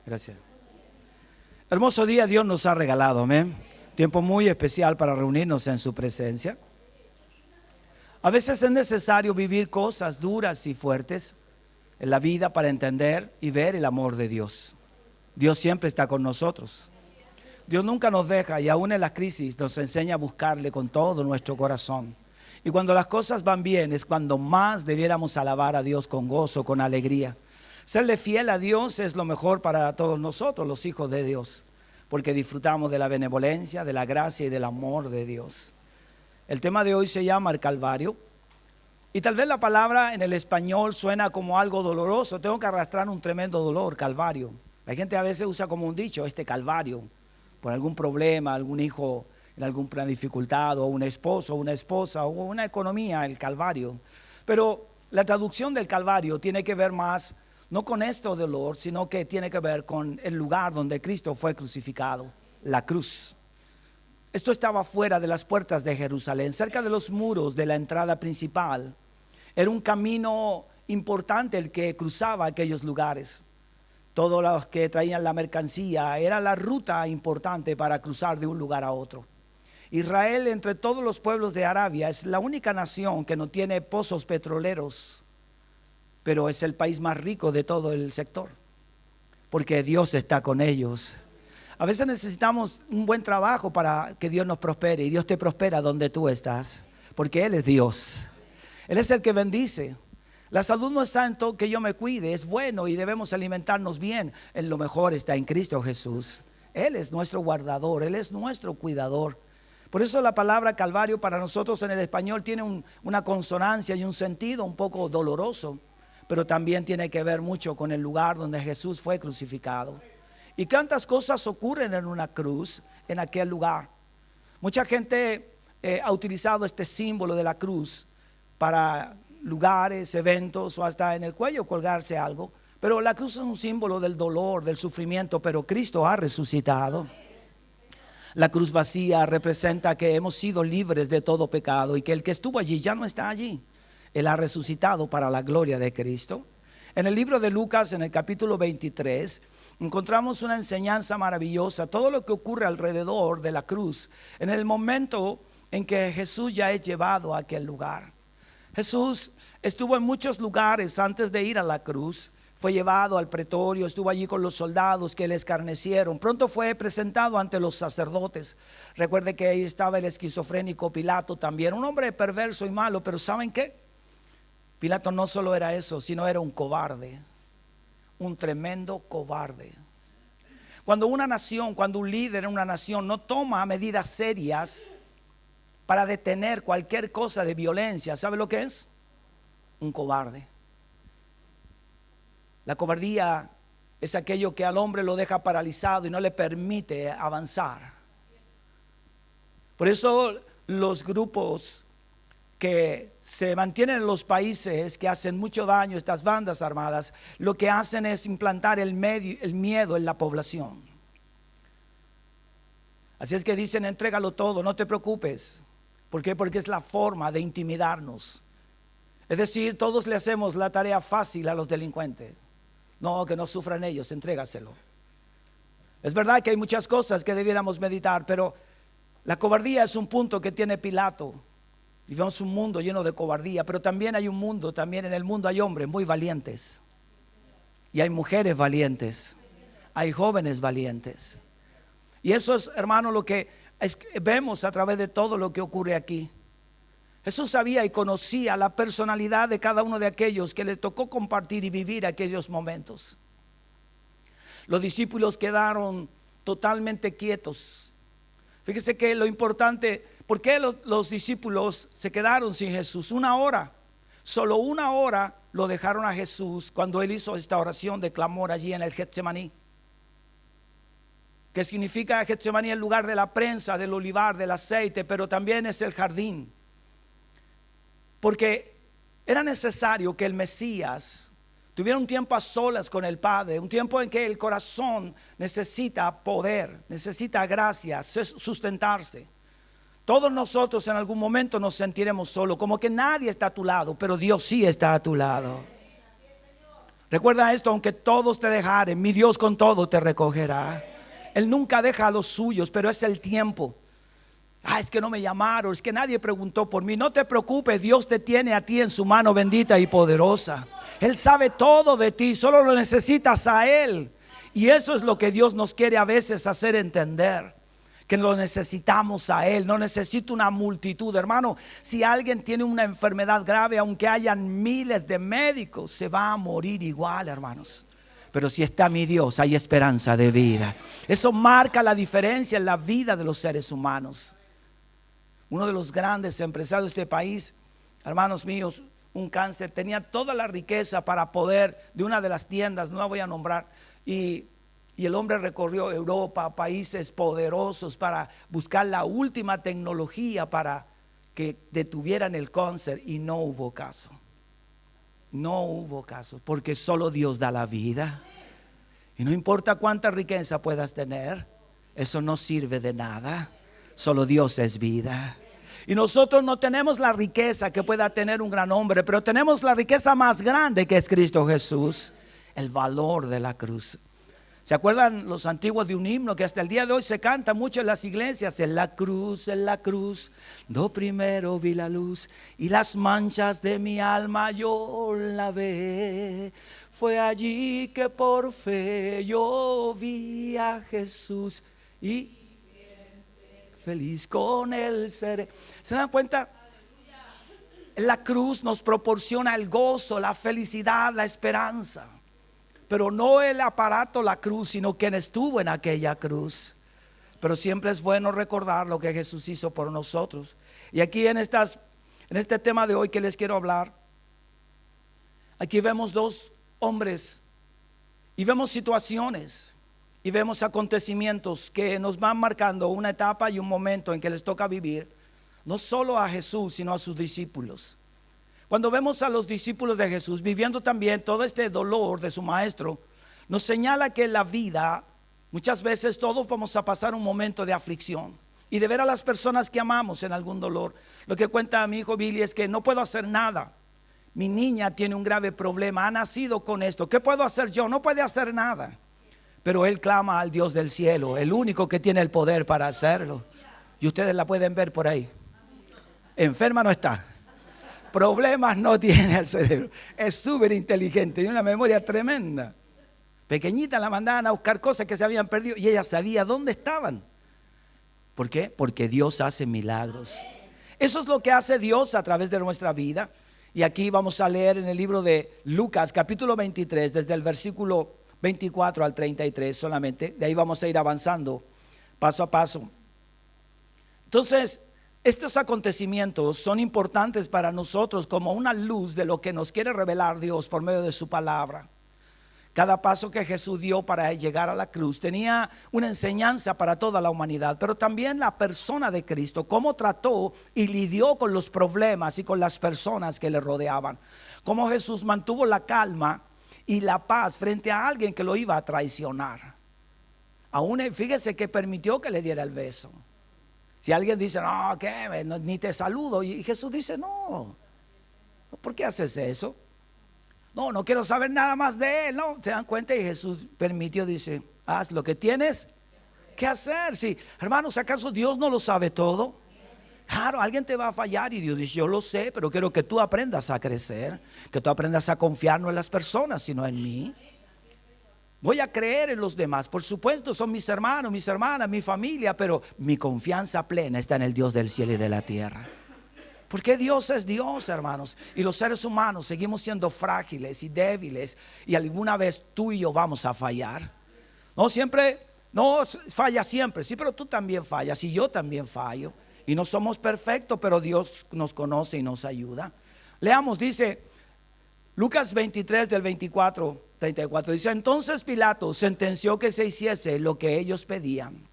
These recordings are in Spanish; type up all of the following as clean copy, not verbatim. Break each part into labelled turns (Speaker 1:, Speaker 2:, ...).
Speaker 1: Gracias. Hermoso día Dios nos ha regalado, amén. Tiempo muy especial para reunirnos en su presencia. A veces es necesario vivir cosas duras y fuertes en la vida para entender y ver el amor de Dios. Dios siempre está con nosotros. Dios nunca nos deja y aún en las crisis nos enseña a buscarle con todo nuestro corazón. Y cuando las cosas van bien es cuando más debiéramos alabar a Dios con gozo, con alegría. Serle fiel a Dios es lo mejor para todos nosotros, los hijos de Dios, porque disfrutamos de la benevolencia, de la gracia y del amor de Dios. El tema de hoy se llama el Calvario. Y tal vez la palabra en el español suena como algo doloroso. Tengo que arrastrar un tremendo dolor, Calvario. La gente a veces usa como un dicho, Calvario, por algún problema, algún hijo en alguna dificultad, o un esposo, una esposa, o una economía, el Calvario. Pero la traducción del Calvario tiene que ver más, no con este dolor, sino que tiene que ver con el lugar donde Cristo fue crucificado, la cruz. Esto estaba fuera de las puertas de Jerusalén, cerca de los muros de la entrada principal. Era un camino importante el que cruzaba aquellos lugares. Todos los que traían la mercancía, era la ruta importante para cruzar de un lugar a otro. Israel, entre todos los pueblos de Arabia, es la única nación que no tiene pozos petroleros, pero es el país más rico de todo el sector, porque Dios está con ellos. A veces necesitamos un buen trabajo para que Dios nos prospere, y Dios te prospera donde tú estás, porque Él es Dios. Él es el que bendice. La salud no está en todo que yo me cuide, es bueno y debemos alimentarnos bien. En lo mejor está en Cristo Jesús. Él es nuestro guardador, Él es nuestro cuidador. Por eso la palabra Calvario para nosotros en el español tiene una consonancia y un sentido un poco doloroso, pero también tiene que ver mucho con el lugar donde Jesús fue crucificado. Y cuántas cosas ocurren en una cruz, en aquel lugar. Mucha gente ha utilizado este símbolo de la cruz para lugares, eventos, o hasta en el cuello colgarse algo. Pero la cruz es un símbolo del dolor, del sufrimiento, pero Cristo ha resucitado. La cruz vacía representa que hemos sido libres de todo pecado y que el que estuvo allí ya no está allí. Él ha resucitado para la gloria de Cristo. En el libro de Lucas, en el capítulo 23, encontramos una enseñanza maravillosa. Todo lo que ocurre alrededor de la cruz, en el momento en que Jesús ya es llevado a aquel lugar. Jesús estuvo en muchos lugares antes de ir a la cruz. Fue llevado al pretorio, estuvo allí con los soldados que le escarnecieron. Pronto fue presentado ante los sacerdotes. Recuerde que ahí estaba el esquizofrénico Pilato también, un hombre perverso y malo. Pero ¿saben qué? Pilato no solo era eso, sino era un cobarde, un tremendo cobarde. Cuando una nación, cuando un líder en una nación no toma medidas serias para detener cualquier cosa de violencia, ¿sabe lo que es? Un cobarde. La cobardía es aquello que al hombre lo deja paralizado y no le permite avanzar. Por eso los grupos que se mantienen en los países que hacen mucho daño, estas bandas armadas, lo que hacen es implantar el miedo en la población. Así es que dicen: entrégalo todo, no te preocupes. ¿Por qué? Porque es la forma de intimidarnos. Es decir, todos le hacemos la tarea fácil a los delincuentes. No, que no sufran ellos, entrégaselo. Es verdad que hay muchas cosas que debiéramos meditar, pero la cobardía es un punto que tiene Pilato. Vivimos un mundo lleno de cobardía, pero también hay un mundo, también en el mundo hay hombres muy valientes. Y hay mujeres valientes, hay jóvenes valientes. Y eso es, hermano, lo que vemos a través de todo lo que ocurre aquí. Jesús sabía y conocía la personalidad de cada uno de aquellos que le tocó compartir y vivir aquellos momentos. Los discípulos quedaron totalmente quietos. Fíjese que lo importante, ¿por qué los discípulos se quedaron sin Jesús? Una hora, solo una hora lo dejaron a Jesús cuando Él hizo esta oración de clamor allí en el Getsemaní. Que significa Getsemaní, el lugar de la prensa, del olivar, del aceite, pero también es el jardín. Porque era necesario que el Mesías tuviera un tiempo a solas con el Padre, un tiempo en que el corazón necesita poder, necesita gracia, sustentarse. Todos nosotros en algún momento nos sentiremos solos, como que nadie está a tu lado, pero Dios sí está a tu lado. Recuerda esto: aunque todos te dejaren, mi Dios con todo te recogerá. Él nunca deja a los suyos, pero es el tiempo. Es que no me llamaron, es que nadie preguntó por mí. No te preocupes, Dios te tiene a ti en su mano bendita y poderosa. Él sabe todo de ti, solo lo necesitas a Él. Y eso es lo que Dios nos quiere a veces hacer entender, que lo necesitamos a Él. No necesita una multitud, hermano. Si alguien tiene una enfermedad grave, aunque hayan miles de médicos, se va a morir igual, hermanos. Pero si está mi Dios, hay esperanza de vida. Eso marca la diferencia en la vida de los seres humanos. Uno de los grandes empresarios de este país, hermanos míos, un cáncer, tenía toda la riqueza para poder, de una de las tiendas, no la voy a nombrar, y el hombre recorrió Europa, países poderosos, para buscar la última tecnología para que detuvieran el cáncer, y no hubo caso. No hubo caso, porque solo Dios da la vida. Y no importa cuánta riqueza puedas tener, eso no sirve de nada. Solo Dios es vida. Y nosotros no tenemos la riqueza que pueda tener un gran hombre, pero tenemos la riqueza más grande, que es Cristo Jesús. El valor de la cruz. ¿Se acuerdan los antiguos de un himno que hasta el día de hoy se canta mucho en las iglesias? En la cruz, do primero vi la luz, y las manchas de mi alma yo lavé. Fue allí que por fe yo vi a Jesús, y feliz con él seré. ¿Se dan cuenta? La cruz nos proporciona el gozo, la felicidad, la esperanza. Pero no el aparato, la cruz, sino quien estuvo en aquella cruz. Pero siempre es bueno recordar lo que Jesús hizo por nosotros. Y aquí en este tema de hoy que les quiero hablar, aquí vemos dos hombres y vemos situaciones y vemos acontecimientos que nos van marcando una etapa y un momento en que les toca vivir, no solo a Jesús, sino a sus discípulos. Cuando vemos a los discípulos de Jesús viviendo también todo este dolor de su maestro, nos señala que en la vida muchas veces todos vamos a pasar un momento de aflicción y de ver a las personas que amamos en algún dolor. Lo que cuenta mi hijo Billy es que no puedo hacer nada. Mi niña tiene un grave problema, ha nacido con esto. ¿Qué puedo hacer yo? No puede hacer nada. Pero él clama al Dios del cielo, el único que tiene el poder para hacerlo. Y ustedes la pueden ver por ahí. Enferma no está. Problemas no tiene el cerebro. Es súper inteligente, tiene una memoria tremenda. Pequeñita la mandaban a buscar cosas que se habían perdido y ella sabía dónde estaban. ¿Por qué? Porque Dios hace milagros. Eso es lo que hace Dios a través de nuestra vida. Y aquí vamos a leer en el libro de Lucas, capítulo 23, desde el versículo 24 al 33 solamente. De ahí vamos a ir avanzando paso a paso. Entonces, estos acontecimientos son importantes para nosotros como una luz de lo que nos quiere revelar Dios por medio de su palabra. Cada paso que Jesús dio para llegar a la cruz tenía una enseñanza para toda la humanidad, pero también la persona de Cristo, cómo trató y lidió con los problemas y con las personas que le rodeaban. Cómo Jesús mantuvo la calma y la paz frente a alguien que lo iba a traicionar. Aún fíjese que permitió que le diera el beso. Si alguien dice, no, ¿qué? No, ni te saludo. Y Jesús dice, no, ¿por qué haces eso? No, no quiero saber nada más de él. No, se dan cuenta y Jesús permitió, dice, haz lo que tienes que hacer. Sí, hermanos, ¿acaso Dios no lo sabe todo? Claro, alguien te va a fallar y Dios dice, yo lo sé, pero quiero que tú aprendas a crecer, que tú aprendas a confiar no en las personas, sino en mí. Voy a creer en los demás, por supuesto, son mis hermanos, mis hermanas, mi familia, pero mi confianza plena está en el Dios del cielo y de la tierra. Porque Dios es Dios, hermanos, y los seres humanos seguimos siendo frágiles y débiles, y alguna vez tú y yo vamos a fallar. No siempre, no falla siempre, sí, pero tú también fallas y yo también fallo, y no somos perfectos, pero Dios nos conoce y nos ayuda. Leamos, dice Lucas 23 del 34, dice, entonces Pilato sentenció que se hiciese lo que ellos pedían.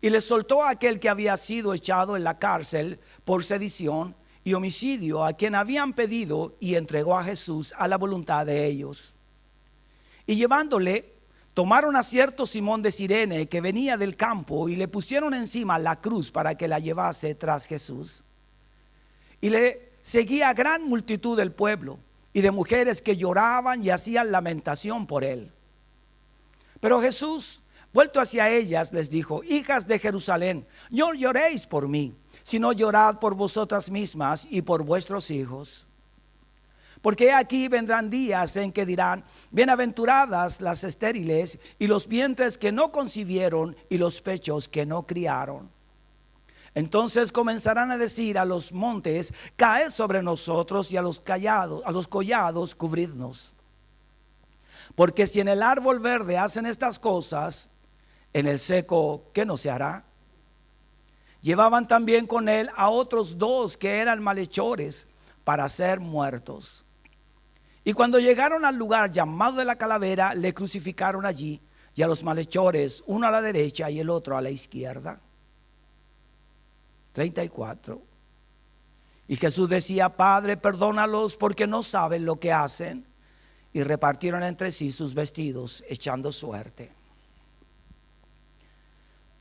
Speaker 1: Y les soltó a aquel que había sido echado en la cárcel por sedición y homicidio, a quien habían pedido, y entregó a Jesús a la voluntad de ellos. Y llevándole, tomaron a cierto Simón de Cirene que venía del campo y le pusieron encima la cruz para que la llevase tras Jesús. Y le seguía gran multitud del pueblo, y de mujeres que lloraban y hacían lamentación por él. Pero Jesús, vuelto hacia ellas, les dijo: hijas de Jerusalén, no lloréis por mí, sino llorad por vosotras mismas y por vuestros hijos. Porque aquí vendrán días en que dirán: bienaventuradas las estériles y los vientres que no concibieron y los pechos que no criaron. Entonces comenzarán a decir a los montes: caed sobre nosotros, y a los collados cubridnos. Porque si en el árbol verde hacen estas cosas, en el seco, ¿qué no se hará? Llevaban también con él a otros 2 que eran malhechores, para ser muertos. Y cuando llegaron al lugar llamado de la Calavera, le crucificaron allí, y a los malhechores, uno a la derecha y el otro a la izquierda. 34. Y Jesús decía: Padre, perdónalos, porque no saben lo que hacen. Y repartieron entre sí sus vestidos, echando suerte.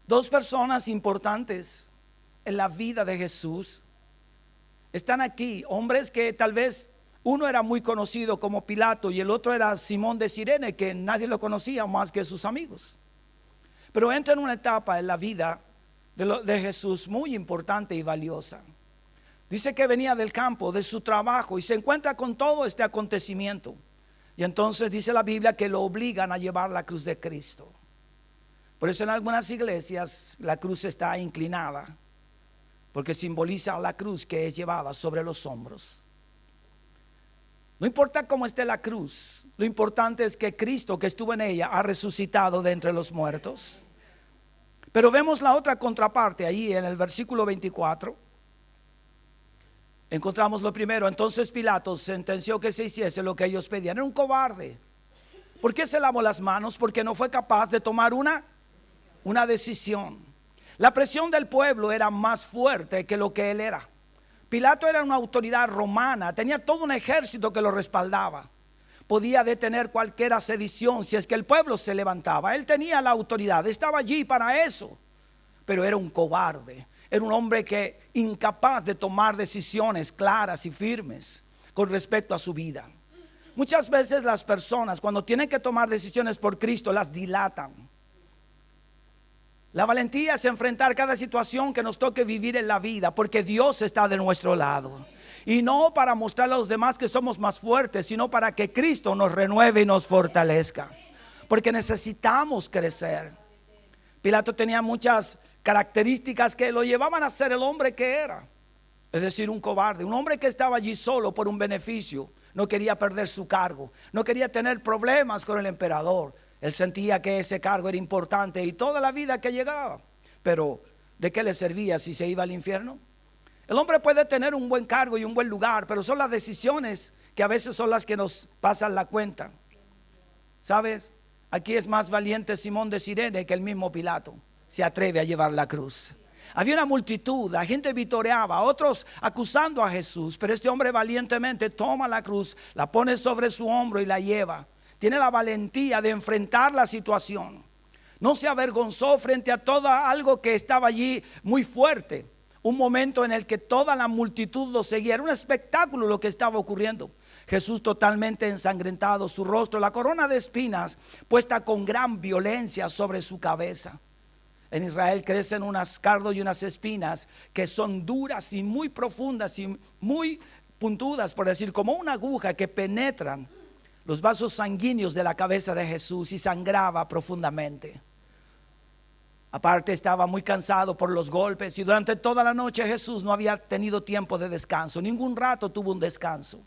Speaker 1: 2 personas importantes en la vida de Jesús están aquí. Hombres que tal vez uno era muy conocido como Pilato y el otro era Simón de Cirene, que nadie lo conocía más que sus amigos. Pero entra en una etapa en la vida de Jesús muy importante y valiosa. Dice que venía del campo, de su trabajo, y se encuentra con todo este acontecimiento. Y entonces dice la Biblia que lo obligan a llevar la cruz de Cristo. Por eso en algunas iglesias la cruz está inclinada, porque simboliza la cruz que es llevada sobre los hombros. No importa cómo esté la cruz, lo importante es que Cristo, que estuvo en ella, ha resucitado de entre los muertos. Pero vemos la otra contraparte ahí en el versículo 24. Encontramos lo primero: entonces Pilato sentenció que se hiciese lo que ellos pedían. Era un cobarde. ¿Por qué se lavó las manos? Porque no fue capaz de tomar una decisión. La presión del pueblo era más fuerte que lo que él era. Pilato era una autoridad romana, tenía todo un ejército que lo respaldaba. Podía detener cualquier sedición si es que el pueblo se levantaba. Él tenía la autoridad, estaba allí para eso. Pero era un cobarde. Era un hombre que incapaz de tomar decisiones claras y firmes con respecto a su vida. Muchas veces las personas, cuando tienen que tomar decisiones por Cristo, las dilatan. La valentía es enfrentar cada situación que nos toque vivir en la vida, porque Dios está de nuestro lado. Y no para mostrar a los demás que somos más fuertes, sino para que Cristo nos renueve y nos fortalezca. Porque necesitamos crecer. Pilato tenía muchas características que lo llevaban a ser el hombre que era. Es decir, un cobarde, un hombre que estaba allí solo por un beneficio. No quería perder su cargo, no quería tener problemas con el emperador. Él sentía que ese cargo era importante y toda la vida que llegaba. Pero ¿de qué le servía si se iba al infierno? El hombre puede tener un buen cargo y un buen lugar, pero son las decisiones que a veces son las que nos pasan la cuenta. ¿Sabes? Aquí es más valiente Simón de Cirene que el mismo Pilato. Se atreve a llevar la cruz. Había una multitud, la gente vitoreaba, otros acusando a Jesús, pero este hombre valientemente toma la cruz, la pone sobre su hombro y la lleva. Tiene la valentía de enfrentar la situación. No se avergonzó frente a todo algo que estaba allí muy fuerte. Un momento en el que toda la multitud lo seguía. Era un espectáculo lo que estaba ocurriendo. Jesús totalmente ensangrentado, su rostro, la corona de espinas puesta con gran violencia sobre su cabeza. En Israel crecen unas cardos y unas espinas que son duras y muy profundas y muy puntudas, por decir, como una aguja que penetran los vasos sanguíneos de la cabeza de Jesús y sangraba profundamente. Aparte estaba muy cansado por los golpes y durante toda la noche Jesús no había tenido tiempo de descanso, ningún rato tuvo un descanso.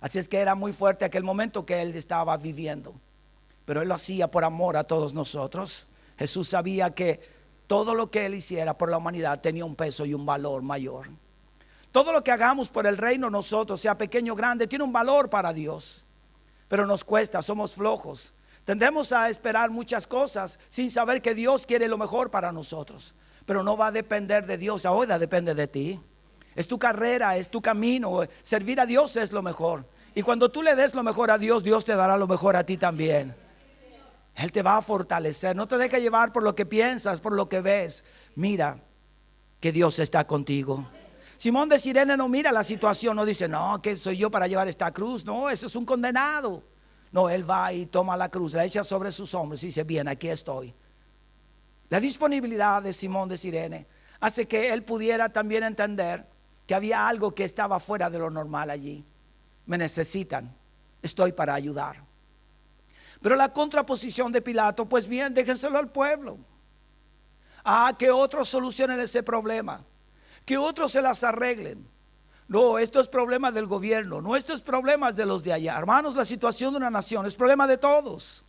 Speaker 1: Así es que era muy fuerte aquel momento que él estaba viviendo, pero él lo hacía por amor a todos nosotros. Jesús sabía que todo lo que él hiciera por la humanidad tenía un peso y un valor mayor. Todo lo que hagamos por el reino nosotros, sea pequeño o grande, tiene un valor para Dios, pero nos cuesta, somos flojos. Tendemos a esperar muchas cosas sin saber que Dios quiere lo mejor para nosotros. Pero no va a depender de Dios, ahora depende de ti. Es tu carrera, es tu camino. Servir a Dios es lo mejor. Y cuando tú le des lo mejor a Dios, Dios te dará lo mejor a ti también. Él te va a fortalecer. No te dejes llevar por lo que piensas, por lo que ves. Mira que Dios está contigo. Simón de Cirene no mira la situación, no dice, no, que soy yo para llevar esta cruz. No, ese es un condenado. No, él va y toma la cruz, la echa sobre sus hombros y dice, bien, aquí estoy. La disponibilidad de Simón de Cirene hace que él pudiera también entender que había algo que estaba fuera de lo normal allí. Me necesitan, estoy para ayudar. Pero la contraposición de Pilato, pues bien, déjenselo al pueblo. Que otros solucionen ese problema, que otros se las arreglen. No, esto es problema del gobierno, no, esto es problema de los de allá. Hermanos, la situación de una nación es problema de todos.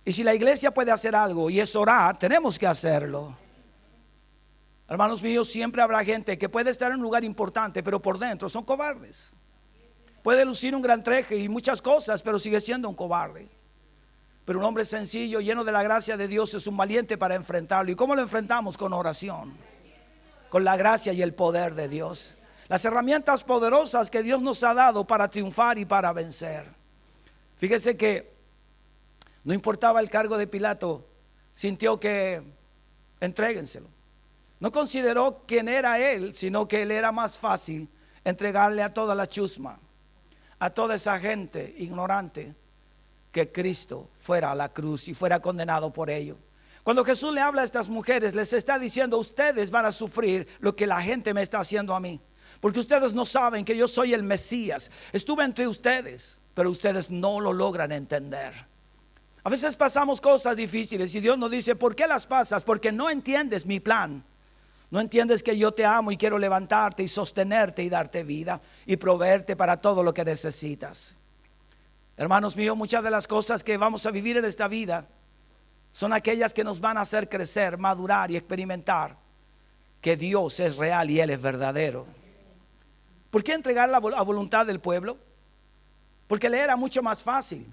Speaker 1: Y si la iglesia puede hacer algo y es orar, tenemos que hacerlo. Hermanos míos, siempre habrá gente que puede estar en un lugar importante, pero por dentro son cobardes. Puede lucir un gran traje y muchas cosas, pero sigue siendo un cobarde. Pero un hombre sencillo, lleno de la gracia de Dios, es un valiente para enfrentarlo. ¿Y cómo lo enfrentamos? Con oración, con la gracia y el poder de Dios. Las herramientas poderosas que Dios nos ha dado para triunfar y para vencer. Fíjese que no importaba el cargo de Pilato, sintió que entréguenselo. No consideró quién era él, sino que le era más fácil entregarle a toda la chusma, a toda esa gente ignorante, que Cristo fuera a la cruz y fuera condenado por ello. Cuando Jesús le habla a estas mujeres, les está diciendo, ustedes van a sufrir lo que la gente me está haciendo a mí, porque ustedes no saben que yo soy el Mesías. Estuve entre ustedes, pero ustedes no lo logran entender. A veces pasamos cosas difíciles y Dios nos dice, ¿por qué las pasas? Porque no entiendes mi plan. No entiendes que yo te amo y quiero levantarte y sostenerte y darte vida y proveerte para todo lo que necesitas. Hermanos míos, muchas de las cosas que vamos a vivir en esta vida son aquellas que nos van a hacer crecer, madurar y experimentar que Dios es real y Él es verdadero. ¿Por qué entregar la voluntad del pueblo? Porque le era mucho más fácil.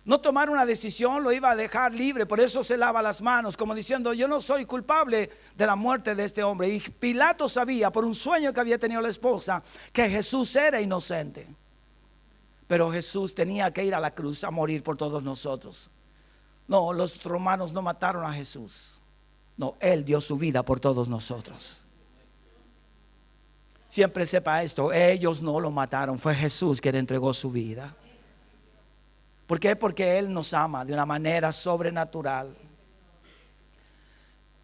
Speaker 1: No tomar una decisión lo iba a dejar libre, por eso se lava las manos, como diciendo, yo no soy culpable de la muerte de este hombre. Y Pilato sabía, por un sueño que había tenido la esposa, que Jesús era inocente. Pero Jesús tenía que ir a la cruz a morir por todos nosotros. No, los romanos no mataron a Jesús. No, Él dio su vida por todos nosotros. Siempre sepa esto, ellos no lo mataron, fue Jesús quien entregó su vida. ¿Por qué? Porque Él nos ama de una manera sobrenatural.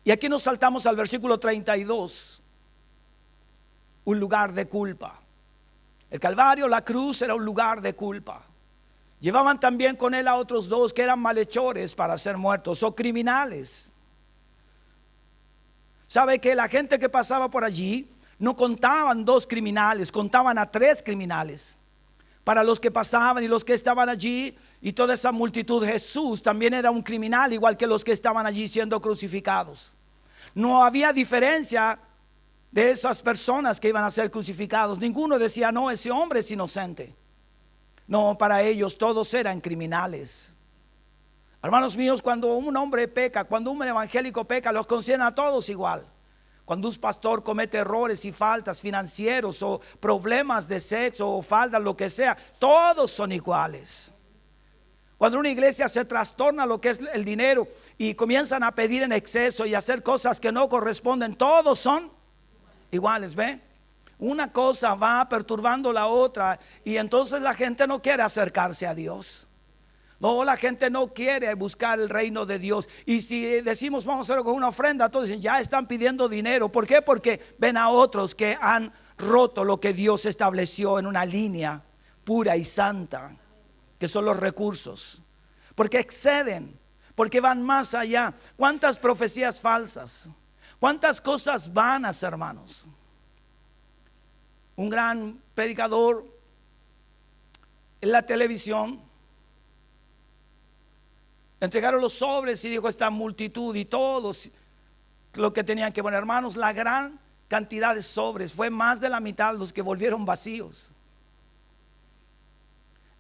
Speaker 1: Y aquí nos saltamos al versículo 32. Un lugar de culpa. El Calvario, la cruz, era un lugar de culpa. Llevaban también con Él a otros dos que eran malhechores para ser muertos o criminales. ¿Sabe que la gente que pasaba por allí no contaban dos criminales, contaban a tres criminales? Para los que pasaban y los que estaban allí y toda esa multitud, Jesús también era un criminal, igual que los que estaban allí siendo crucificados. No había diferencia de esas personas que iban a ser crucificados. Ninguno decía, no, ese hombre es inocente. No, para ellos todos eran criminales. Hermanos míos, cuando un hombre peca, cuando un evangélico peca, los consideran a todos igual. Cuando un pastor comete errores y faltas financieros o problemas de sexo o faltas, lo que sea, todos son iguales. Cuando una iglesia se trastorna lo que es el dinero y comienzan a pedir en exceso y hacer cosas que no corresponden, todos son iguales, ¿ve? Una cosa va perturbando la otra y entonces la gente no quiere acercarse a Dios. No, la gente no quiere buscar el reino de Dios. Y si decimos vamos a hacerlo con una ofrenda, todos dicen ya están pidiendo dinero. ¿Por qué? Porque ven a otros que han roto lo que Dios estableció en una línea pura y santa, que son los recursos. Porque exceden, porque van más allá. ¿Cuántas profecías falsas? ¿Cuántas cosas vanas, hermanos? Un gran predicador en la televisión entregaron los sobres y dijo esta multitud y todos lo que tenían que poner. Hermanos, la gran cantidad de sobres fue más de la mitad los que volvieron vacíos.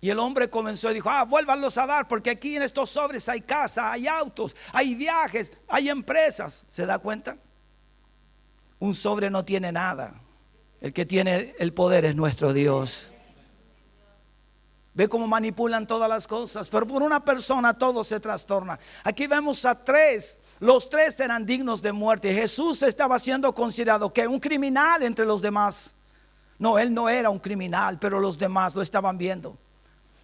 Speaker 1: Y el hombre comenzó y dijo, vuélvanlos a dar, porque aquí en estos sobres hay casa, hay autos, hay viajes, hay empresas. ¿Se da cuenta? Un sobre no tiene nada. El que tiene el poder es nuestro Dios. Ve cómo manipulan todas las cosas, pero por una persona todo se trastorna. Aquí vemos a tres, los tres eran dignos de muerte. Jesús estaba siendo considerado que un criminal entre los demás. No, él no era un criminal, pero los demás lo estaban viendo.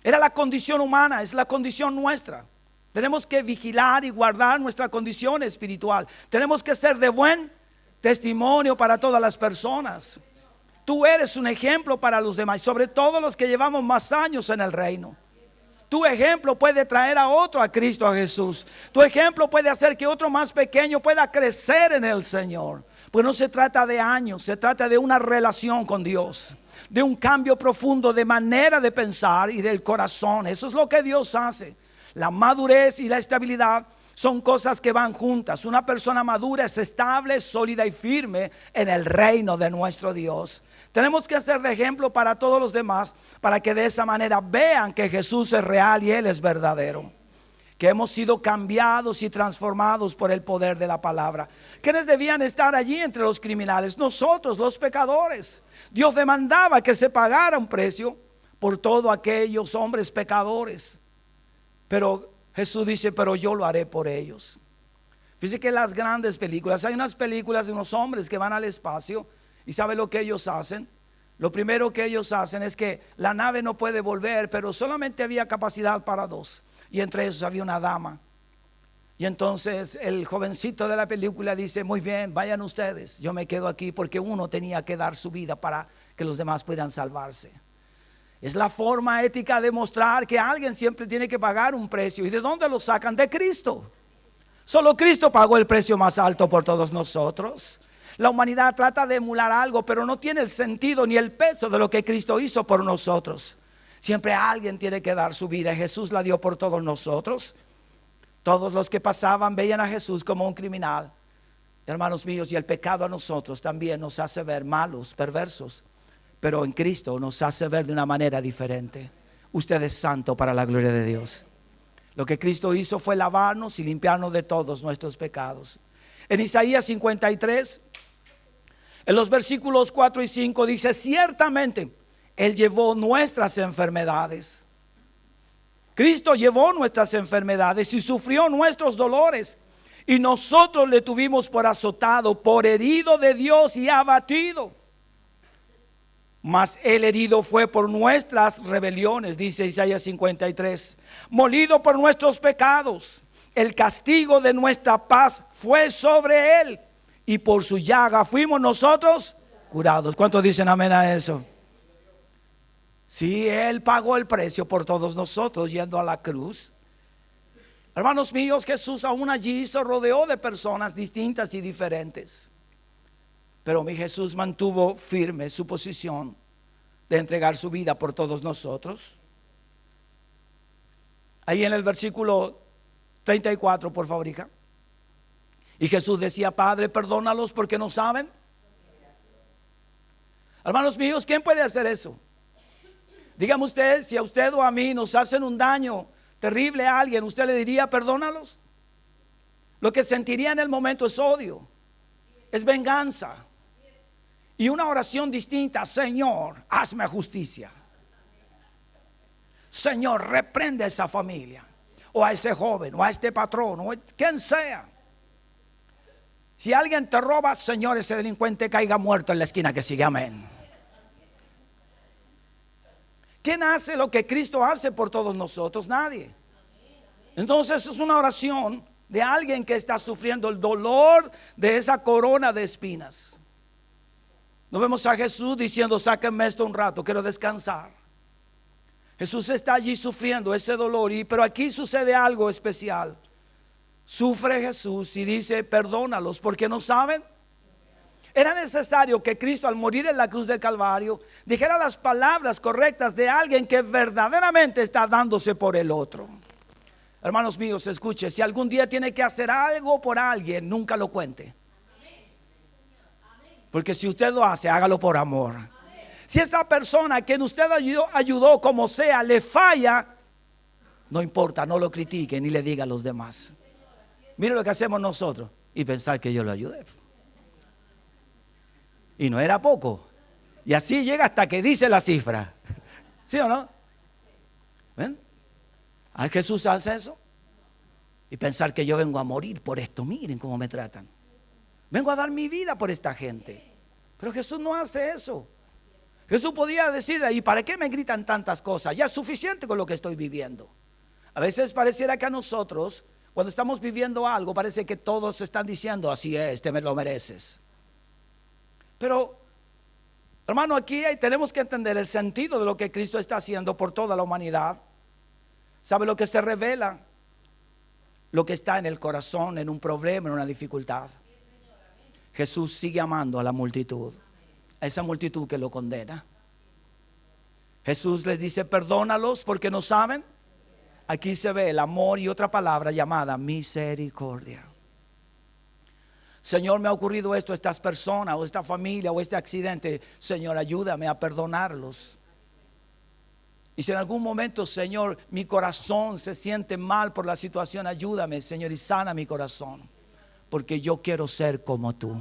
Speaker 1: Era la condición humana, es la condición nuestra. Tenemos que vigilar y guardar nuestra condición espiritual. Tenemos que ser de buen testimonio para todas las personas. Tú eres un ejemplo para los demás, sobre todo los que llevamos más años en el reino. Tu ejemplo puede traer a otro a Cristo, a Jesús. Tu ejemplo puede hacer que otro más pequeño pueda crecer en el Señor. Pues no se trata de años, se trata de una relación con Dios, de un cambio profundo de manera de pensar y del corazón. Eso es lo que Dios hace. La madurez y la estabilidad son cosas que van juntas. Una persona madura es estable, sólida y firme en el reino de nuestro Dios. Tenemos que ser de ejemplo para todos los demás, para que de esa manera vean que Jesús es real y Él es verdadero. Que hemos sido cambiados y transformados por el poder de la palabra. ¿Quiénes debían estar allí entre los criminales? Nosotros, los pecadores. Dios demandaba que se pagara un precio por todos aquellos hombres pecadores. Pero Jesús dice, pero yo lo haré por ellos. Fíjense que las grandes películas, hay unas películas de unos hombres que van al espacio y ¿sabe lo que ellos hacen? Lo primero que ellos hacen es que la nave no puede volver, pero solamente había capacidad para dos. Y entre esos había una dama. Y entonces el jovencito de la película dice, muy bien, vayan ustedes, yo me quedo aquí porque uno tenía que dar su vida para que los demás puedan salvarse. Es la forma ética de mostrar que alguien siempre tiene que pagar un precio. ¿Y de dónde lo sacan? De Cristo. Solo Cristo pagó el precio más alto por todos nosotros. La humanidad trata de emular algo, pero no tiene el sentido ni el peso de lo que Cristo hizo por nosotros. Siempre alguien tiene que dar su vida. Jesús la dio por todos nosotros. Todos los que pasaban veían a Jesús como un criminal. Hermanos míos, y el pecado a nosotros también nos hace ver malos, perversos. Pero en Cristo nos hace ver de una manera diferente. Usted es santo para la gloria de Dios. Lo que Cristo hizo fue lavarnos y limpiarnos de todos nuestros pecados. En Isaías 53, en los versículos 4 y 5 dice, ciertamente Él llevó nuestras enfermedades. Cristo llevó nuestras enfermedades y sufrió nuestros dolores. Y nosotros le tuvimos por azotado, por herido de Dios y abatido. Mas el herido fue por nuestras rebeliones, dice Isaías 53. Molido por nuestros pecados. El castigo de nuestra paz fue sobre Él. Y por su llaga fuimos nosotros curados. ¿Cuántos dicen amén a eso? Sí, Él pagó el precio por todos nosotros yendo a la cruz. Hermanos míos, Jesús aún allí se rodeó de personas distintas y diferentes. Pero mi Jesús mantuvo firme su posición de entregar su vida por todos nosotros. Ahí en el versículo 34, por favor, hija. Y Jesús decía, Padre, perdónalos porque no saben. Hermanos míos, ¿quién puede hacer eso? Dígame usted, si a usted o a mí nos hacen un daño terrible a alguien, ¿usted le diría perdónalos? Lo que sentiría en el momento es odio, es venganza. Y una oración distinta, Señor, hazme justicia. Señor, reprende a esa familia, o a ese joven, o a este patrón, o a quien sea. Si alguien te roba, Señor, ese delincuente caiga muerto en la esquina que sigue, amén. ¿Quién hace lo que Cristo hace por todos nosotros? Nadie. Entonces es una oración de alguien que está sufriendo el dolor de esa corona de espinas. No vemos a Jesús diciendo, sáquenme esto un rato, quiero descansar. Jesús está allí sufriendo ese dolor, pero aquí sucede algo especial. Sufre Jesús y dice, perdónalos porque no saben. Era necesario que Cristo al morir en la cruz del Calvario dijera las palabras correctas de alguien que verdaderamente está dándose por el otro. Hermanos míos, escuche, si algún día tiene que hacer algo por alguien, nunca lo cuente. Porque si usted lo hace, hágalo por amor. Si esa persona a quien usted ayudó como sea, le falla, no importa, no lo critique ni le diga a los demás. Mire lo que hacemos nosotros y pensar que yo lo ayudé. Y no era poco. Y así llega hasta que dice la cifra. ¿Sí o no? ¿Ven? ¿A Jesús hace eso? Y pensar que yo vengo a morir por esto. Miren cómo me tratan. Vengo a dar mi vida por esta gente. Pero Jesús no hace eso. Jesús podía decirle, ¿y para qué me gritan tantas cosas? Ya es suficiente con lo que estoy viviendo. A veces pareciera que a nosotros, cuando estamos viviendo algo, parece que todos están diciendo, así es, te me lo mereces. Pero, hermano, aquí tenemos que entender el sentido de lo que Cristo está haciendo por toda la humanidad. ¿Sabe lo que se revela? Lo que está en el corazón, en un problema, en una dificultad. Jesús sigue amando a la multitud, a esa multitud que lo condena. Jesús les dice, perdónalos porque no saben. Aquí se ve el amor y otra palabra llamada misericordia. Señor, me ha ocurrido esto, estas personas o esta familia o este accidente. Señor, ayúdame a perdonarlos. Y si en algún momento, Señor, mi corazón se siente mal por la situación, ayúdame, Señor, y sana mi corazón. Porque yo quiero ser como tú.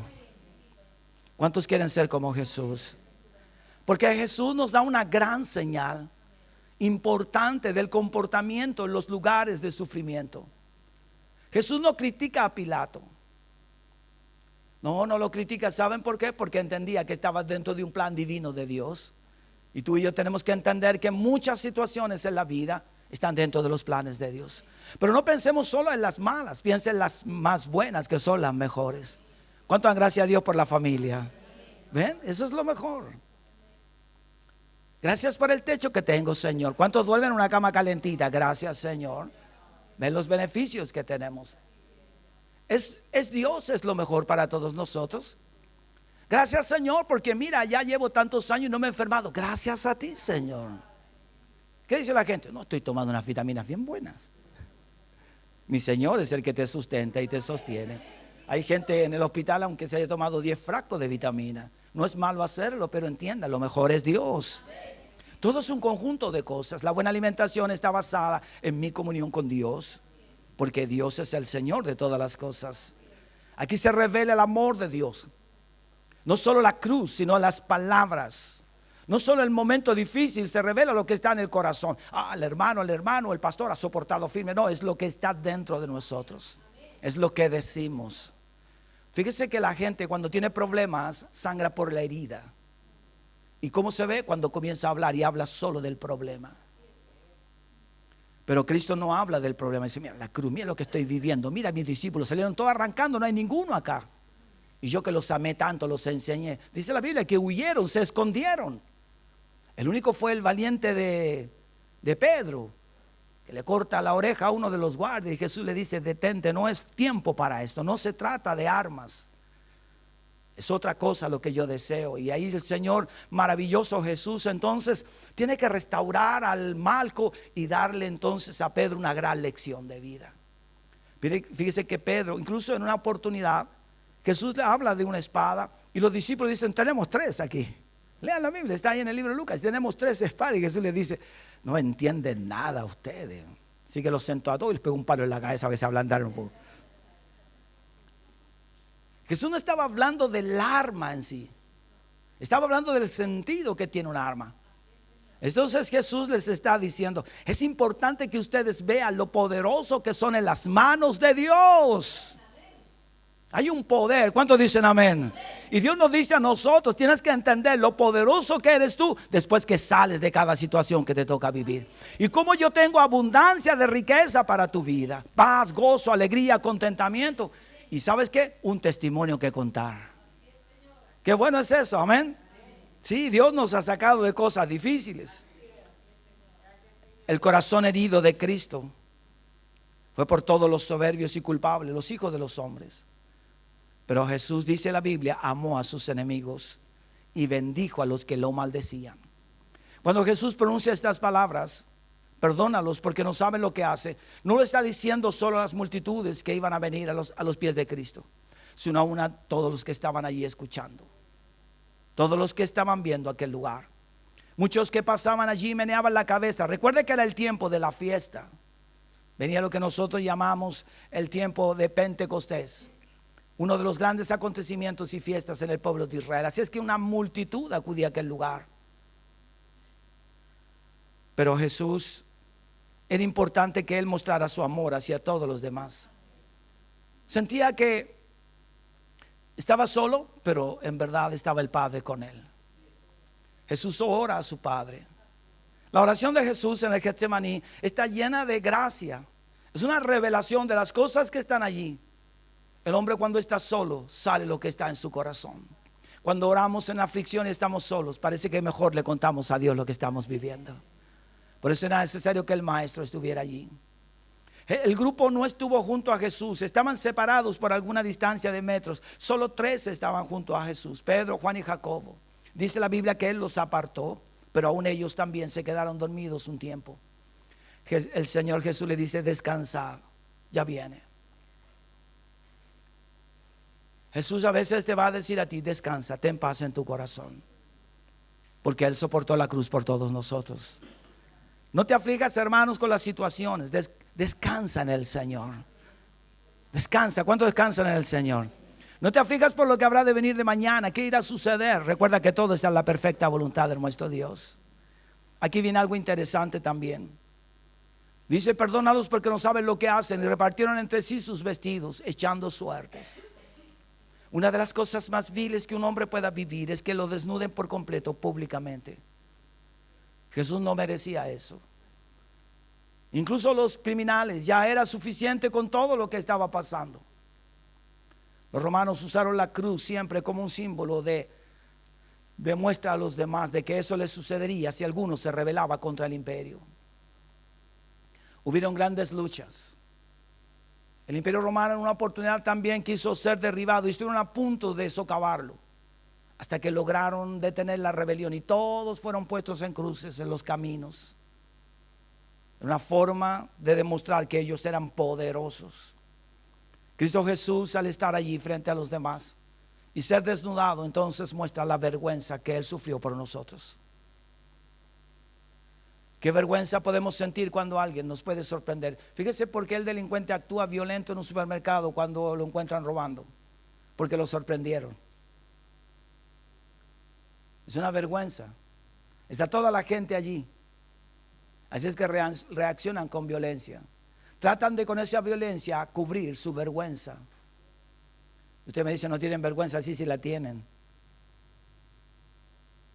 Speaker 1: ¿Cuántos quieren ser como Jesús? Porque Jesús nos da una gran señal importante del comportamiento en los lugares de sufrimiento. Jesús no critica a Pilato. No lo critica. ¿Saben por qué? Porque entendía que estaba dentro de un plan divino de Dios. Y tú y yo tenemos que entender que muchas situaciones en la vida están dentro de los planes de Dios. Pero no pensemos solo en las malas, piensen en las más buenas, que son las mejores. ¿Cuánto dan gracias a Dios por la familia? ¿Ven? Eso es lo mejor. Gracias por el techo que tengo, Señor. ¿Cuántos duermen en una cama calentita? Gracias, Señor. Ven los beneficios que tenemos. Es Dios, es lo mejor para todos nosotros. Gracias, Señor, porque mira, ya llevo tantos años y no me he enfermado. Gracias a ti, Señor. ¿Qué dice la gente? No, estoy tomando unas vitaminas bien buenas. Mi Señor es el que te sustenta y te sostiene. Hay gente en el hospital, aunque se haya tomado 10 frascos de vitamina. No es malo hacerlo, pero entienda, lo mejor es Dios. Todo es un conjunto de cosas. La buena alimentación está basada en mi comunión con Dios, porque Dios es el Señor de todas las cosas. Aquí se revela el amor de Dios. No solo la cruz, sino las palabras. No solo el momento difícil, se revela lo que está en el corazón. El hermano, el pastor ha soportado firme. No, es lo que está dentro de nosotros. Es lo que decimos. Fíjese que la gente cuando tiene problemas sangra por la herida. ¿Y cómo se ve? Cuando comienza a hablar y habla solo del problema. Pero Cristo no habla del problema. Dice, mira la cruz, mira lo que estoy viviendo. Mira, mis discípulos salieron todos arrancando, no hay ninguno acá. Y yo que los amé tanto, los enseñé. Dice la Biblia que huyeron, se escondieron. El único fue el valiente de Pedro, que le corta la oreja a uno de los guardias. Y Jesús le dice, detente, no es tiempo para esto. No se trata de armas. Es otra cosa lo que yo deseo. Y ahí el Señor, maravilloso Jesús, entonces tiene que restaurar al Malco y darle entonces a Pedro una gran lección de vida. Fíjese que Pedro, incluso en una oportunidad, Jesús le habla de una espada y los discípulos dicen, tenemos 3 aquí. Lean la Biblia, está ahí en el libro de Lucas, tenemos 3 espadas. Y Jesús les dice, no entienden nada ustedes. Así que los sentó a todos y les pegó un palo en la cabeza a veces ablandaron un poco. Jesús no estaba hablando del arma en sí, estaba hablando del sentido que tiene un arma. Entonces Jesús les está diciendo, es importante que ustedes vean lo poderoso que son en las manos de Dios. Hay un poder. ¿Cuántos dicen amén? Y Dios nos dice a nosotros, tienes que entender lo poderoso que eres tú después que sales de cada situación que te toca vivir. Y como yo tengo abundancia de riqueza para tu vida, paz, gozo, alegría, contentamiento. Y ¿sabes qué? Un testimonio que contar. Qué bueno es eso, amén. Sí, Dios nos ha sacado de cosas difíciles. El corazón herido de Cristo fue por todos los soberbios y culpables, los hijos de los hombres. Pero Jesús, dice la Biblia, amó a sus enemigos y bendijo a los que lo maldecían. Cuando Jesús pronuncia estas palabras, perdónalos porque no saben lo que hace, no lo está diciendo solo a las multitudes que iban a venir a los pies de Cristo, sino aún a todos los que estaban allí escuchando, todos los que estaban viendo aquel lugar. Muchos que pasaban allí meneaban la cabeza. Recuerde que era el tiempo de la fiesta. Venía lo que nosotros llamamos el tiempo de Pentecostés, uno de los grandes acontecimientos y fiestas en el pueblo de Israel. Así es que una multitud acudía a aquel lugar. Pero Jesús era importante que él mostrara su amor hacia todos los demás. Sentía que estaba solo, pero en verdad estaba el Padre con él. Jesús ora a su Padre. La oración de Jesús en el Getsemaní está llena de gracia. Es una revelación de las cosas que están allí. El hombre cuando está solo sale lo que está en su corazón. Cuando oramos en aflicción y estamos solos, parece que mejor le contamos a Dios lo que estamos viviendo. Por eso era necesario que el maestro estuviera allí. El grupo no estuvo junto a Jesús, estaban separados por alguna distancia de metros. Solo 3 estaban junto a Jesús: Pedro, Juan y Jacobo. Dice la Biblia que él los apartó, pero aún ellos también se quedaron dormidos un tiempo. El Señor Jesús le dice: descansad, ya viene. Jesús a veces te va a decir a ti: descansa, ten paz en tu corazón, porque Él soportó la cruz por todos nosotros. No te aflijas, hermanos, con las situaciones. Descansa en el Señor. Descansa. ¿Cuánto descansan en el Señor? No te aflijas por lo que habrá de venir de mañana, qué irá a suceder. Recuerda que todo está en la perfecta voluntad de nuestro Dios. Aquí viene algo interesante también. Dice: perdónalos porque no saben lo que hacen. Y repartieron entre sí sus vestidos, echando suertes. Una de las cosas más viles que un hombre pueda vivir es que lo desnuden por completo públicamente. Jesús no merecía eso. Incluso los criminales, ya era suficiente con todo lo que estaba pasando. Los romanos usaron la cruz siempre como un símbolo de muestra a los demás de que eso les sucedería si alguno se rebelaba contra el imperio. Hubieron grandes luchas. El imperio romano en una oportunidad también quiso ser derribado y estuvieron a punto de socavarlo, hasta que lograron detener la rebelión y todos fueron puestos en cruces en los caminos. Una forma de demostrar que ellos eran poderosos. Cristo Jesús, al estar allí frente a los demás y ser desnudado, entonces muestra la vergüenza que Él sufrió por nosotros. Qué vergüenza podemos sentir cuando alguien nos puede sorprender. Fíjese por qué el delincuente actúa violento en un supermercado cuando lo encuentran robando: porque lo sorprendieron. Es una vergüenza. Está toda la gente allí. Así es que reaccionan con violencia. Tratan de con esa violencia cubrir su vergüenza. Usted me dice: no tienen vergüenza. Sí, sí la tienen.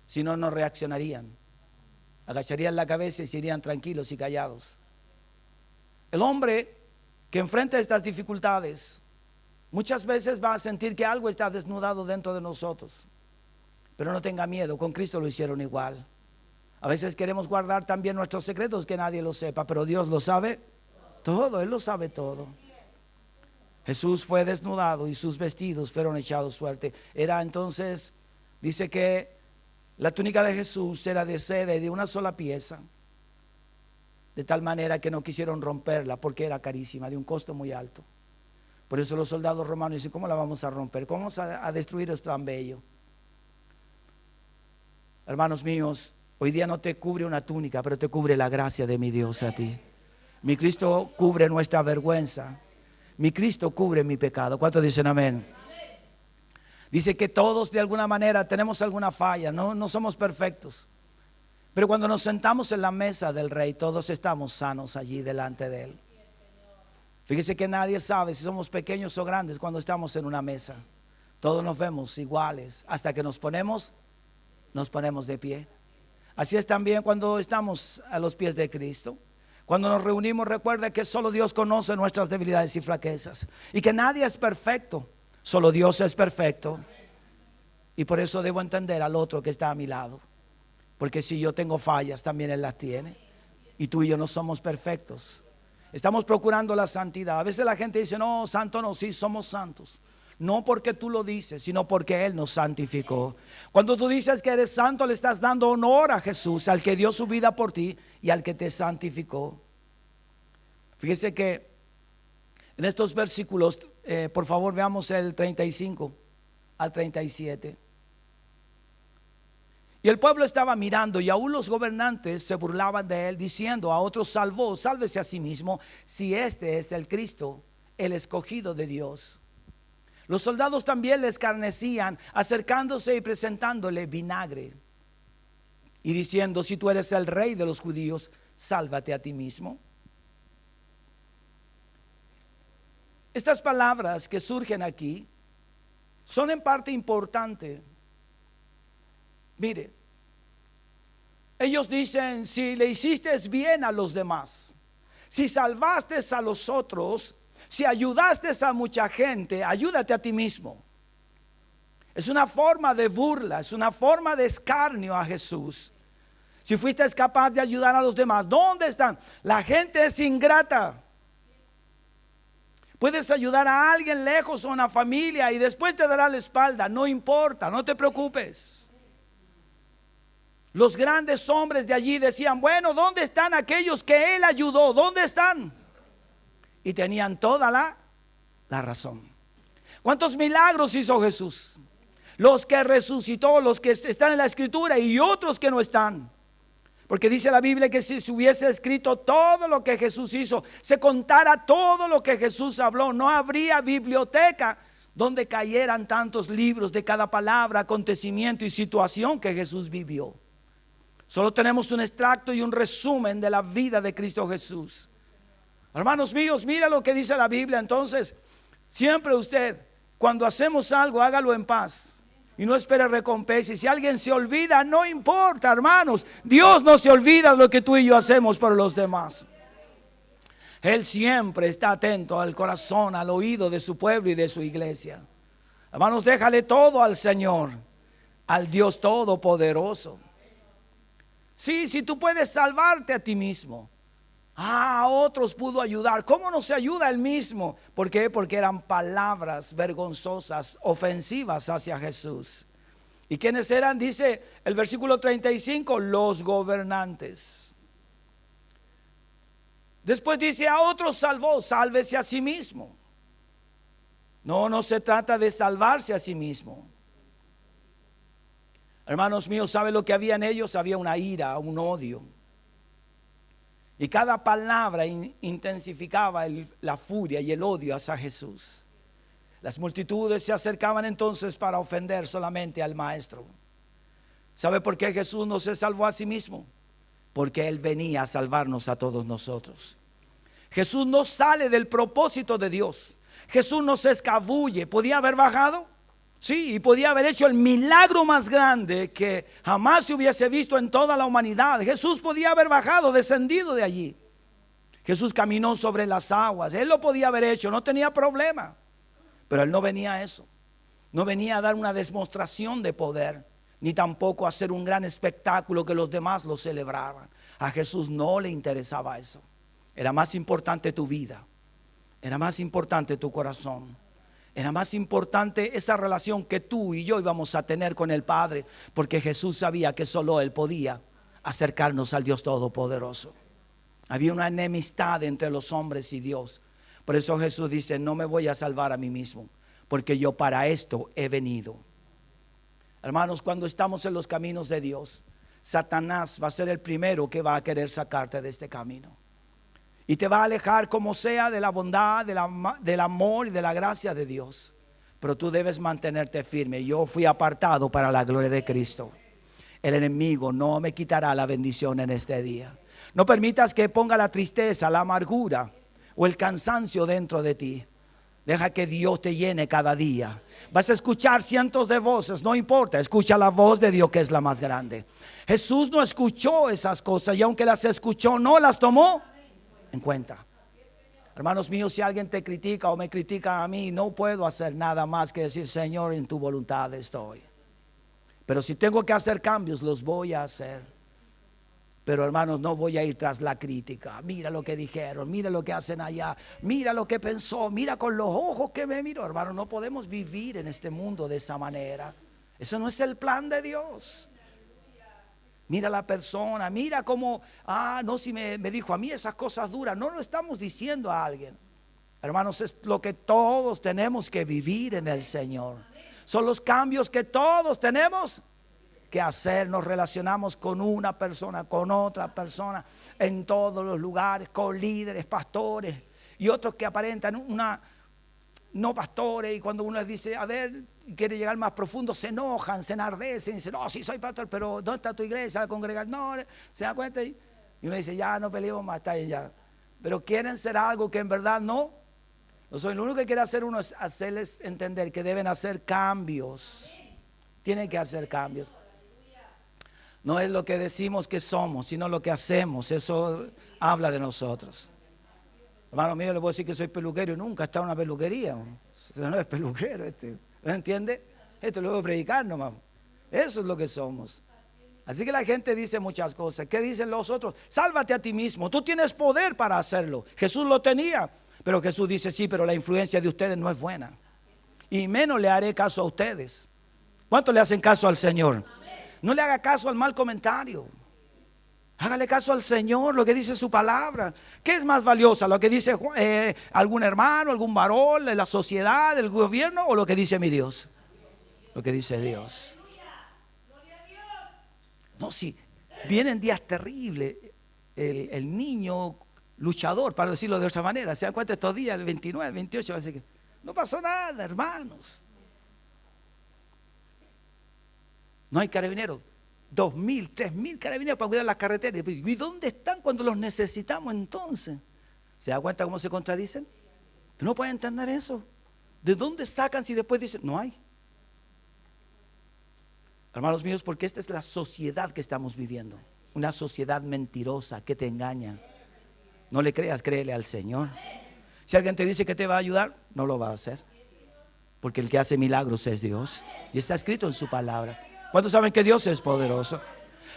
Speaker 1: Si no, no reaccionarían. Agacharían la cabeza y se irían tranquilos y callados. El hombre que enfrenta estas dificultades muchas veces va a sentir que algo está desnudado dentro de nosotros. Pero no tenga miedo, con Cristo lo hicieron igual. A veces queremos guardar también nuestros secretos, que nadie lo sepa, pero Dios lo sabe todo, Él lo sabe todo. Jesús fue desnudado y sus vestidos fueron echados suerte. Era entonces, dice que la túnica de Jesús era de seda y de una sola pieza, de tal manera que no quisieron romperla porque era carísima, de un costo muy alto. Por eso los soldados romanos dicen: ¿cómo la vamos a romper? ¿Cómo vamos a destruir esto tan bello? Hermanos míos, hoy día no te cubre una túnica, pero te cubre la gracia de mi Dios a ti. Mi Cristo cubre nuestra vergüenza. Mi Cristo cubre mi pecado. ¿Cuántos dicen amén? Dice que todos de alguna manera tenemos alguna falla, no somos perfectos. Pero cuando nos sentamos en la mesa del Rey, todos estamos sanos allí delante de Él. Fíjese que nadie sabe si somos pequeños o grandes cuando estamos en una mesa. Todos nos vemos iguales hasta que nos ponemos de pie. Así es también cuando estamos a los pies de Cristo. Cuando nos reunimos, recuerda que solo Dios conoce nuestras debilidades y flaquezas y que nadie es perfecto. Solo Dios es perfecto. Y por eso debo entender al otro que está a mi lado. Porque si yo tengo fallas, también Él las tiene. Y tú y yo no somos perfectos. Estamos procurando la santidad. A veces la gente dice: no, santo no. Sí, somos santos. No porque tú lo dices, sino porque Él nos santificó. Cuando tú dices que eres santo, le estás dando honor a Jesús, al que dio su vida por ti y al que te santificó. Fíjese que en estos versículos, por favor, veamos el 35 al 37. Y el pueblo estaba mirando, y aún los gobernantes se burlaban de él, diciendo: a otros salvó, sálvese a sí mismo, si este es el Cristo, el escogido de Dios. Los soldados también le escarnecían, acercándose y presentándole vinagre y diciendo: si tú eres el rey de los judíos, sálvate a ti mismo. Estas palabras que surgen aquí son en parte importantes. Mire, ellos dicen, si le hiciste bien a los demás, si salvaste a los otros, si ayudaste a mucha gente, ayúdate a ti mismo. Es una forma de burla, es una forma de escarnio a Jesús. Si fuiste capaz de ayudar a los demás, ¿dónde están? La gente es ingrata. Puedes ayudar a alguien lejos o a una familia y después te dará la espalda. No importa, no te preocupes. Los grandes hombres de allí decían, bueno, ¿dónde están aquellos que él ayudó? ¿Dónde están? Y tenían toda la razón. ¿Cuántos milagros hizo Jesús? Los que resucitó, los que están en la escritura y otros que no están. Porque dice la Biblia que si se hubiese escrito todo lo que Jesús hizo, se contara todo lo que Jesús habló, no habría biblioteca donde cayeran tantos libros de cada palabra, acontecimiento y situación que Jesús vivió. Solo tenemos un extracto y un resumen de la vida de Cristo Jesús. Hermanos míos, mira lo que dice la Biblia. Entonces, siempre usted, cuando hacemos algo, hágalo en paz. Y no espere recompensa. Y si alguien se olvida, no importa, hermanos. Dios no se olvida de lo que tú y yo hacemos por los demás. Él siempre está atento al corazón, al oído de su pueblo y de su iglesia. Hermanos, déjale todo al Señor, al Dios Todopoderoso. Sí, si tú puedes salvarte a ti mismo, a otros pudo ayudar. ¿Cómo no se ayuda él mismo? ¿Por qué? Porque eran palabras vergonzosas, ofensivas hacia Jesús. ¿Y quiénes eran? Dice el versículo 35, los gobernantes. Después dice, a otros salvó, sálvese a sí mismo. No se trata de salvarse a sí mismo. Hermanos míos, ¿sabe lo que había en ellos? Había una ira, un odio. Y cada palabra intensificaba la furia y el odio hacia Jesús. Las multitudes se acercaban entonces para ofender solamente al Maestro. ¿Sabe por qué Jesús no se salvó a sí mismo? Porque Él venía a salvarnos a todos nosotros. Jesús no sale del propósito de Dios. Jesús no se escabulle. ¿Podía haber bajado? Sí, y podía haber hecho el milagro más grande que jamás se hubiese visto en toda la humanidad. Jesús podía haber bajado, descendido de allí. Jesús caminó sobre las aguas. Él lo podía haber hecho, no tenía problema. Pero Él no venía a eso. No venía a dar una demostración de poder, ni tampoco a hacer un gran espectáculo que los demás lo celebraban. A Jesús no le interesaba eso. Era más importante tu vida. Era más importante tu corazón. Era más importante esa relación que tú y yo íbamos a tener con el Padre, porque Jesús sabía que solo Él podía acercarnos al Dios Todopoderoso. Había una enemistad entre los hombres y Dios. Por eso Jesús dice, no me voy a salvar a mí mismo, porque yo para esto he venido. Hermanos, cuando estamos en los caminos de Dios, Satanás va a ser el primero que va a querer sacarte de este camino. Y te va a alejar como sea de la bondad, del amor y de la gracia de Dios. Pero tú debes mantenerte firme. Yo fui apartado para la gloria de Cristo. El enemigo no me quitará la bendición en este día. No permitas que ponga la tristeza, la amargura o el cansancio dentro de ti. Deja que Dios te llene cada día. Vas a escuchar cientos de voces, no importa. Escucha la voz de Dios, que es la más grande. Jesús no escuchó esas cosas, y aunque las escuchó, no las tomó en cuenta. Hermanos míos, si alguien te critica o me critica a mí, no puedo hacer nada más que decir, Señor, en tu voluntad estoy. Pero si tengo que hacer cambios, los voy a hacer. Pero hermanos, no voy a ir tras la crítica. Mira lo que dijeron, mira lo que hacen allá, mira lo que pensó, mira con los ojos que me miró. Hermanos, no podemos vivir en este mundo de esa manera. Eso no es el plan de Dios. Mira la persona, mira cómo, no, si me dijo a mí esas cosas duras. No lo estamos diciendo a alguien. Hermanos, es lo que todos tenemos que vivir en el Señor. Son los cambios que todos tenemos que hacer. Nos relacionamos con una persona, con otra persona, en todos los lugares, con líderes, pastores y otros que aparentan no pastores, y cuando uno les dice, a ver, quiere llegar más profundo, se enojan, se enardecen, y dicen, no, sí soy pastor, pero ¿dónde está tu iglesia, la congregación? No, se da cuenta, y uno dice, ya no peleemos más, está ahí ya. Pero quieren ser algo que en verdad no. Lo único que quiere hacer uno es hacerles entender que deben hacer cambios. Tienen que hacer cambios. No es lo que decimos que somos, sino lo que hacemos. Eso habla de nosotros. Hermano mío, le puedo decir que soy peluquero y nunca he estado en una peluquería. No es peluquero ¿me entiende? Esto lo voy a predicar nomás. Eso es lo que somos. Así que la gente dice muchas cosas. ¿Qué dicen los otros? Sálvate a ti mismo. Tú tienes poder para hacerlo. Jesús lo tenía. Pero Jesús dice, sí, pero la influencia de ustedes no es buena. Y menos le haré caso a ustedes. ¿Cuánto le hacen caso al Señor? No le haga caso al mal comentario. Hágale caso al Señor, lo que dice su palabra. ¿Qué es más valiosa? ¿Lo que dice algún hermano, algún varón, la sociedad, el gobierno, o lo que dice mi Dios? Lo que dice Dios. No, sí, vienen días terribles. El niño luchador, para decirlo de otra manera, ¿se dan cuenta estos días? El 29, el 28, así que no pasó nada, hermanos. No hay carabineros. 2.000, 3.000 carabineros para cuidar las carreteras. ¿Y dónde están cuando los necesitamos entonces? ¿Se da cuenta cómo se contradicen? No pueden entender eso. ¿De dónde sacan si después dicen, no hay? Hermanos míos, porque esta es la sociedad que estamos viviendo. Una sociedad mentirosa que te engaña. No le creas, créele al Señor. Si alguien te dice que te va a ayudar, no lo va a hacer. Porque el que hace milagros es Dios. Y está escrito en su palabra. ¿Cuántos saben que Dios es poderoso?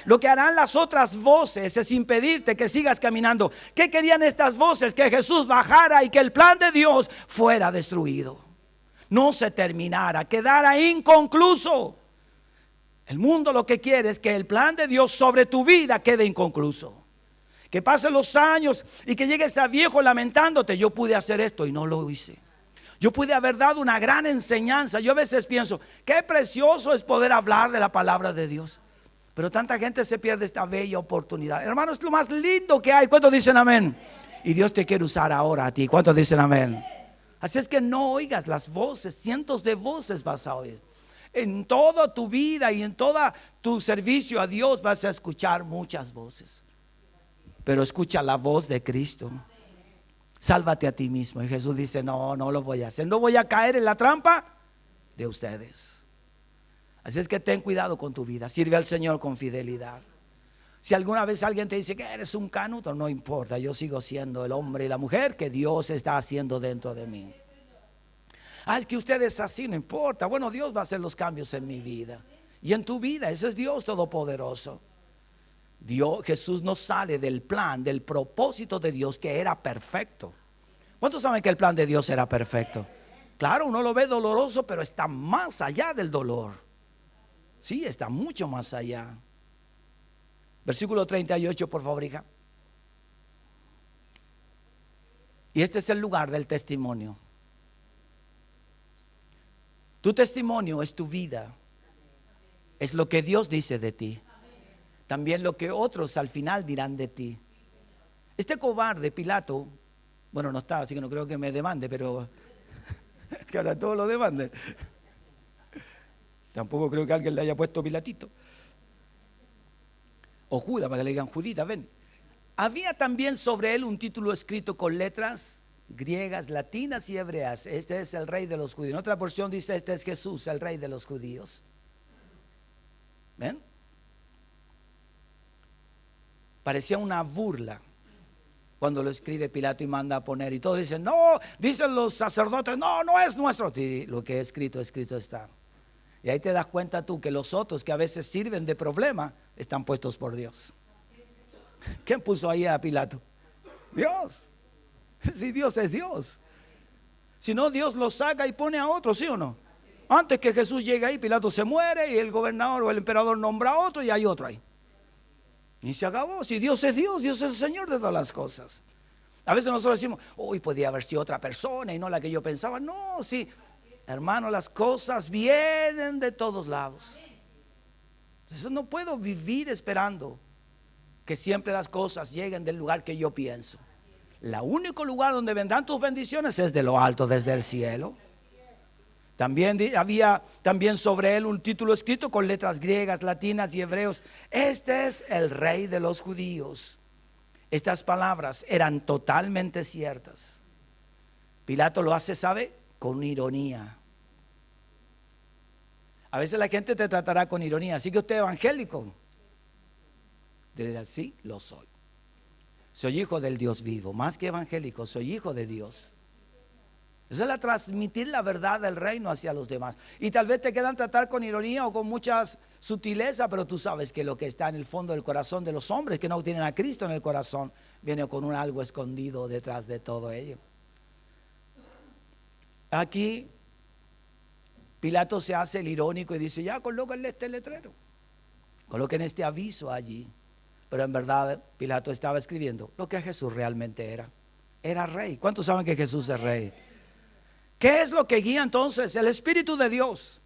Speaker 1: Lo que harán las otras voces es impedirte que sigas caminando. ¿Qué querían estas voces? Que Jesús bajara y que el plan de Dios fuera destruido. No se terminara, quedara inconcluso. El mundo lo que quiere es que el plan de Dios sobre tu vida quede inconcluso. Que pasen los años y que llegues a viejo lamentándote. Yo pude hacer esto y no lo hice. Yo pude haber dado una gran enseñanza. Yo a veces pienso, qué precioso es poder hablar de la palabra de Dios. Pero tanta gente se pierde esta bella oportunidad. Hermano, es lo más lindo que hay. ¿Cuántos dicen amén? Y Dios te quiere usar ahora a ti. ¿Cuántos dicen amén? Así es que no oigas las voces. Cientos de voces vas a oír. En toda tu vida y en todo tu servicio a Dios vas a escuchar muchas voces. Pero escucha la voz de Cristo. Sálvate a ti mismo. Y Jesús dice, no lo voy a hacer. No voy a caer en la trampa de ustedes. Así es que ten cuidado con tu vida. Sirve al Señor con fidelidad. Si alguna vez alguien te dice que eres un canuto, no importa. Yo sigo siendo el hombre y la mujer que Dios está haciendo dentro de mí. Es que usted es así, no importa. Bueno, Dios va a hacer los cambios en mi vida y en tu vida. Ese es Dios todopoderoso. Jesús no sale del plan, del propósito de Dios, que era perfecto. ¿Cuántos saben que el plan de Dios era perfecto? Claro, uno lo ve doloroso, pero está más allá del dolor. Sí, está mucho más allá. Versículo 38, por favor, hija. Y este es el lugar del testimonio. Tu testimonio es tu vida. Es lo que Dios dice de ti. También lo que otros al final dirán de ti. Este cobarde Pilato, bueno, no está, así que no creo que me demande, pero que ahora todo lo demande. Tampoco creo que alguien le haya puesto Pilatito. O Judas, para que le digan Judita, ven. Había también sobre él un título escrito con letras griegas, latinas y hebreas. Este es el rey de los judíos. En otra porción dice, este es Jesús, el rey de los judíos. ¿Ven? Parecía una burla cuando lo escribe Pilato y manda a poner. Y todos dicen, no, dicen los sacerdotes, no es nuestro. Y lo que he escrito está. Y ahí te das cuenta tú que los otros que a veces sirven de problema están puestos por Dios. ¿Quién puso ahí a Pilato? Dios. Si Dios es Dios. Si no, Dios lo saca y pone a otro, ¿sí o no? Antes que Jesús llegue ahí, Pilato se muere y el gobernador o el emperador nombra a otro y hay otro ahí. Y se acabó. Si Dios es Dios, Dios es el Señor de todas las cosas. A veces nosotros decimos, uy, podía haber sido otra persona y no la que yo pensaba. No, sí, hermano, las cosas vienen de todos lados. Entonces no puedo vivir esperando que siempre las cosas lleguen del lugar que yo pienso. El único lugar donde vendrán tus bendiciones es de lo alto, desde el cielo. También había también sobre él un título escrito con letras griegas, latinas y hebreos. Este es el rey de los judíos. Estas palabras eran totalmente ciertas. Pilato lo hace, ¿sabe? Con ironía. A veces la gente te tratará con ironía. ¿Así que usted es evangélico? Dirá, sí, lo soy. Soy hijo del Dios vivo. Más que evangélico, soy hijo de Dios. Eso es transmitir la verdad del reino hacia los demás. Y tal vez te quieran tratar con ironía o con muchas sutileza, pero tú sabes que lo que está en el fondo del corazón de los hombres que no tienen a Cristo en el corazón, viene con un algo escondido detrás de todo ello. Aquí Pilato se hace el irónico y dice, ya colóquenle este letrero, coloquen este aviso allí. Pero en verdad Pilato estaba escribiendo lo que Jesús realmente era. Era rey. ¿Cuántos saben que Jesús es rey? ¿Qué es lo que guía entonces? El Espíritu de Dios.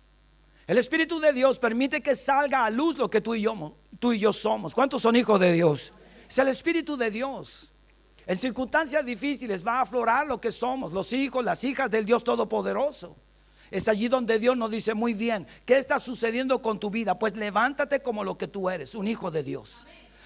Speaker 1: El Espíritu de Dios permite que salga a luz lo que tú y yo somos. ¿Cuántos son hijos de Dios? Es el Espíritu de Dios. En circunstancias difíciles va a aflorar lo que somos, los hijos, las hijas del Dios Todopoderoso. Es allí donde Dios nos dice, muy bien, ¿qué está sucediendo con tu vida? Pues levántate como lo que tú eres, un hijo de Dios.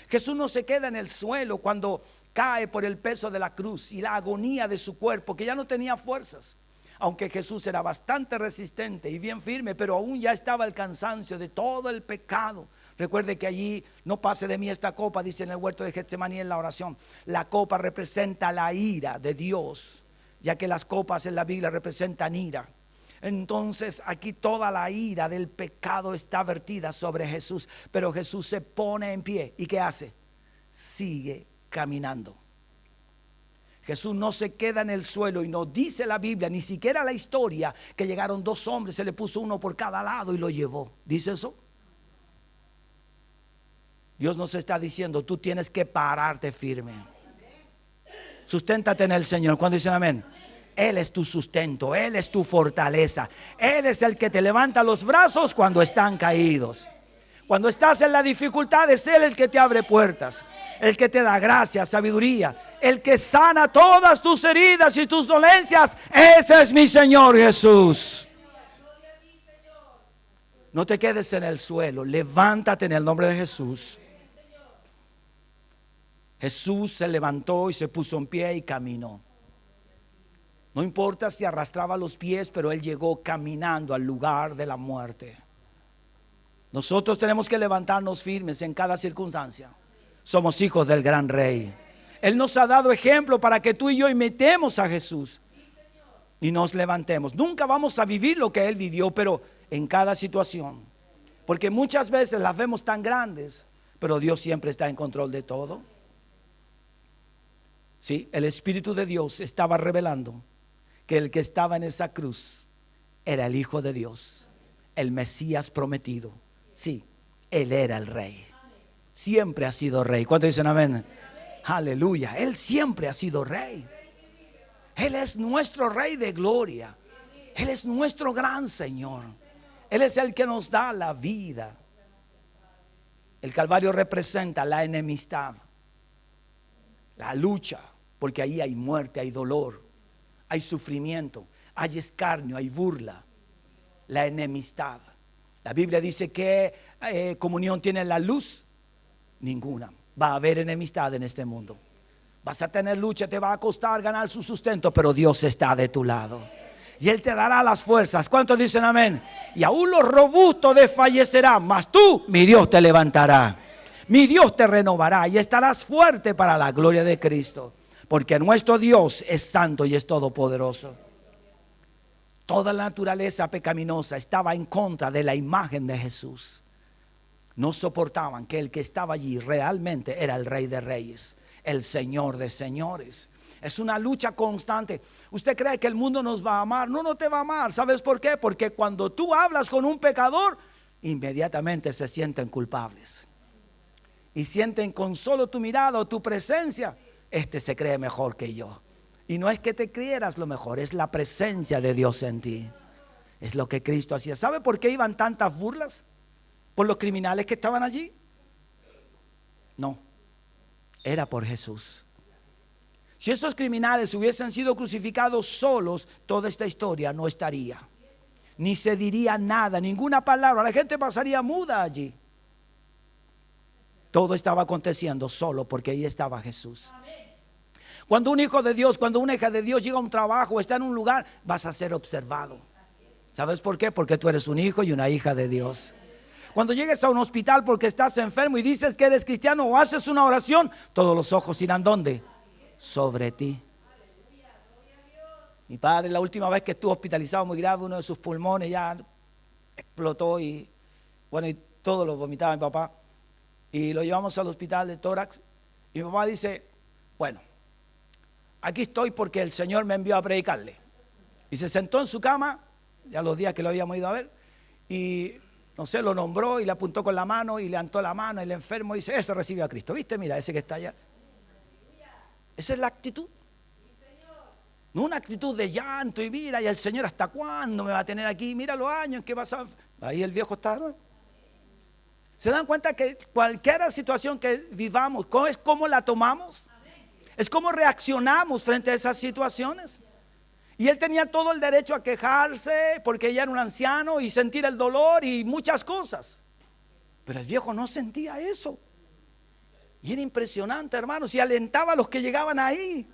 Speaker 1: Jesús no se queda en el suelo cuando cae por el peso de la cruz y la agonía de su cuerpo, que ya no tenía fuerzas. Aunque Jesús era bastante resistente y bien firme, pero aún ya estaba el cansancio de todo el pecado. Recuerde que allí, no pase de mí esta copa, dice en el huerto de Getsemaní en la oración. La copa representa la ira de Dios, ya que las copas en la Biblia representan ira. Entonces aquí toda la ira del pecado está vertida sobre Jesús, pero Jesús se pone en pie. ¿Y qué hace? Sigue caminando. Jesús no se queda en el suelo y no dice la Biblia, ni siquiera la historia, que llegaron dos hombres, se le puso uno por cada lado y lo llevó. ¿Dice eso? Dios nos está diciendo, tú tienes que pararte firme. Susténtate en el Señor. ¿Cuándo dicen amén? Él es tu sustento, Él es tu fortaleza. Él es el que te levanta los brazos cuando están caídos. Cuando estás en la dificultad, es Él el que te abre puertas, el que te da gracia, sabiduría, el que sana todas tus heridas y tus dolencias. Ese es mi Señor Jesús. No te quedes en el suelo, levántate en el nombre de Jesús. Jesús se levantó y se puso en pie y caminó. No importa si arrastraba los pies, pero Él llegó caminando al lugar de la muerte. Nosotros tenemos que levantarnos firmes en cada circunstancia. Somos hijos del gran Rey. Él nos ha dado ejemplo para que tú y yo imitemos a Jesús y nos levantemos. Nunca vamos a vivir lo que Él vivió, pero en cada situación. Porque muchas veces las vemos tan grandes, pero Dios siempre está en control de todo. Sí, el Espíritu de Dios estaba revelando que el que estaba en esa cruz era el Hijo de Dios, el Mesías prometido. Sí, Él era el Rey. Siempre ha sido Rey. ¿Cuántos dicen amén? Aleluya. Él siempre ha sido Rey. Él es nuestro Rey de gloria. Él es nuestro gran Señor. Él es el que nos da la vida. El Calvario representa la enemistad, la lucha, porque ahí hay muerte, hay dolor, hay sufrimiento, hay escarnio, hay burla, la enemistad. La Biblia dice que comunión tiene la luz. Ninguna. Va a haber enemistad en este mundo. Vas a tener lucha, te va a costar ganar su sustento, pero Dios está de tu lado. Y Él te dará las fuerzas. ¿Cuántos dicen amén? Y aún los robustos desfallecerán, mas tú, mi Dios, te levantará. Mi Dios te renovará y estarás fuerte para la gloria de Cristo. Porque nuestro Dios es santo y es todopoderoso. Toda la naturaleza pecaminosa estaba en contra de la imagen de Jesús. No soportaban que el que estaba allí realmente era el Rey de Reyes, el Señor de Señores. Es una lucha constante. ¿Usted cree que el mundo nos va a amar? No, no te va a amar. ¿Sabes por qué? Porque cuando tú hablas con un pecador, inmediatamente se sienten culpables. Y sienten con solo tu mirada o tu presencia, este se cree mejor que yo. Y no es que te creyeras lo mejor, es la presencia de Dios en ti. Es lo que Cristo hacía. ¿Sabe por qué iban tantas burlas? ¿Por los criminales que estaban allí? No, era por Jesús. Si estos criminales hubiesen sido crucificados solos, toda esta historia no estaría. Ni se diría nada, ninguna palabra. La gente pasaría muda allí. Todo estaba aconteciendo solo porque ahí estaba Jesús. Cuando un hijo de Dios, cuando una hija de Dios llega a un trabajo, está en un lugar, vas a ser observado. ¿Sabes por qué? Porque tú eres un hijo y una hija de Dios. Cuando llegues a un hospital porque estás enfermo y dices que eres cristiano o haces una oración, todos los ojos irán ¿dónde? Sobre ti. Mi padre, la última vez que estuvo hospitalizado muy grave, uno de sus pulmones ya explotó y bueno, y todo lo vomitaba mi papá. Y lo llevamos al hospital de tórax y mi papá dice, bueno, aquí estoy porque el Señor me envió a predicarle. Y se sentó en su cama, ya los días que lo habíamos ido a ver, y no sé, lo nombró y le apuntó con la mano y levantó la mano y el enfermo dice, ese recibió a Cristo. ¿Viste? Mira, ese que está allá. Esa es la actitud. No una actitud de llanto y mira, y el Señor hasta cuándo me va a tener aquí, mira los años que pasado. Ahí el viejo está, ¿no? ¿Se dan cuenta que cualquier situación que vivamos, es cómo la tomamos? Es cómo reaccionamos frente a esas situaciones. Y él tenía todo el derecho a quejarse porque ella era un anciano y sentir el dolor y muchas cosas. Pero el viejo no sentía eso. Y era impresionante, hermanos, y alentaba a los que llegaban ahí.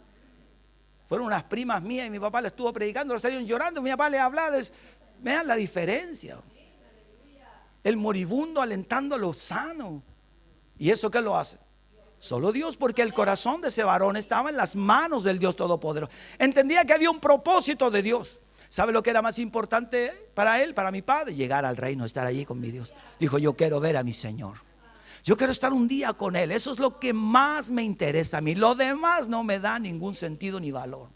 Speaker 1: Fueron unas primas mías y mi papá le estuvo predicando, lo salieron llorando, mi papá le hablaba, vean la diferencia. El moribundo alentando a los sanos. ¿Y eso qué lo hace? Solo Dios, porque el corazón de ese varón estaba en las manos del Dios Todopoderoso. Entendía que había un propósito de Dios. ¿Sabe lo que era más importante para él, para mi padre? Llegar al reino, estar allí con mi Dios. Dijo, yo quiero ver a mi Señor. Yo quiero estar un día con Él. Eso es lo que más me interesa a mí. Lo demás no me da ningún sentido ni valor.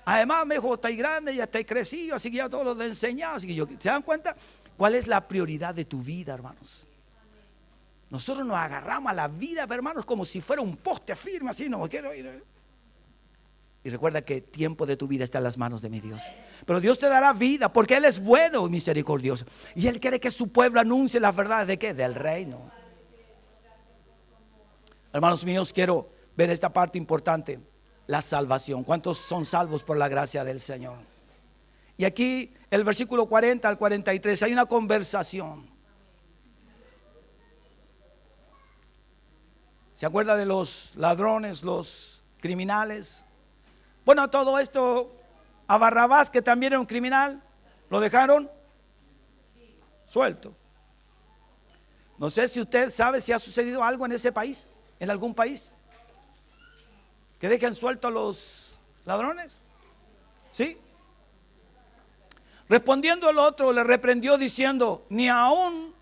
Speaker 1: Además me dijo, estáis grande, ya estáis crecido, así que ya todos los he enseñado. Así que ¿se dan cuenta? ¿Cuál es la prioridad de tu vida, hermanos? Nosotros nos agarramos a la vida, hermanos, como si fuera un poste firme, así no quiero ir. Y recuerda que el tiempo de tu vida está en las manos de mi Dios. Pero Dios te dará vida porque Él es bueno y misericordioso. Y Él quiere que su pueblo anuncie las verdades de ¿qué? Del reino. Hermanos míos, quiero ver esta parte importante, la salvación. ¿Cuántos son salvos por la gracia del Señor? Y aquí, el versículo 40 al 43, hay una conversación. ¿Se acuerda de los ladrones, los criminales? Bueno, todo esto, a Barrabás, que también era un criminal, lo dejaron suelto. No sé si usted sabe si ha sucedido algo en ese país, en algún país, que dejen suelto a los ladrones. ¿Sí? Respondiendo el otro, le reprendió diciendo, ni aún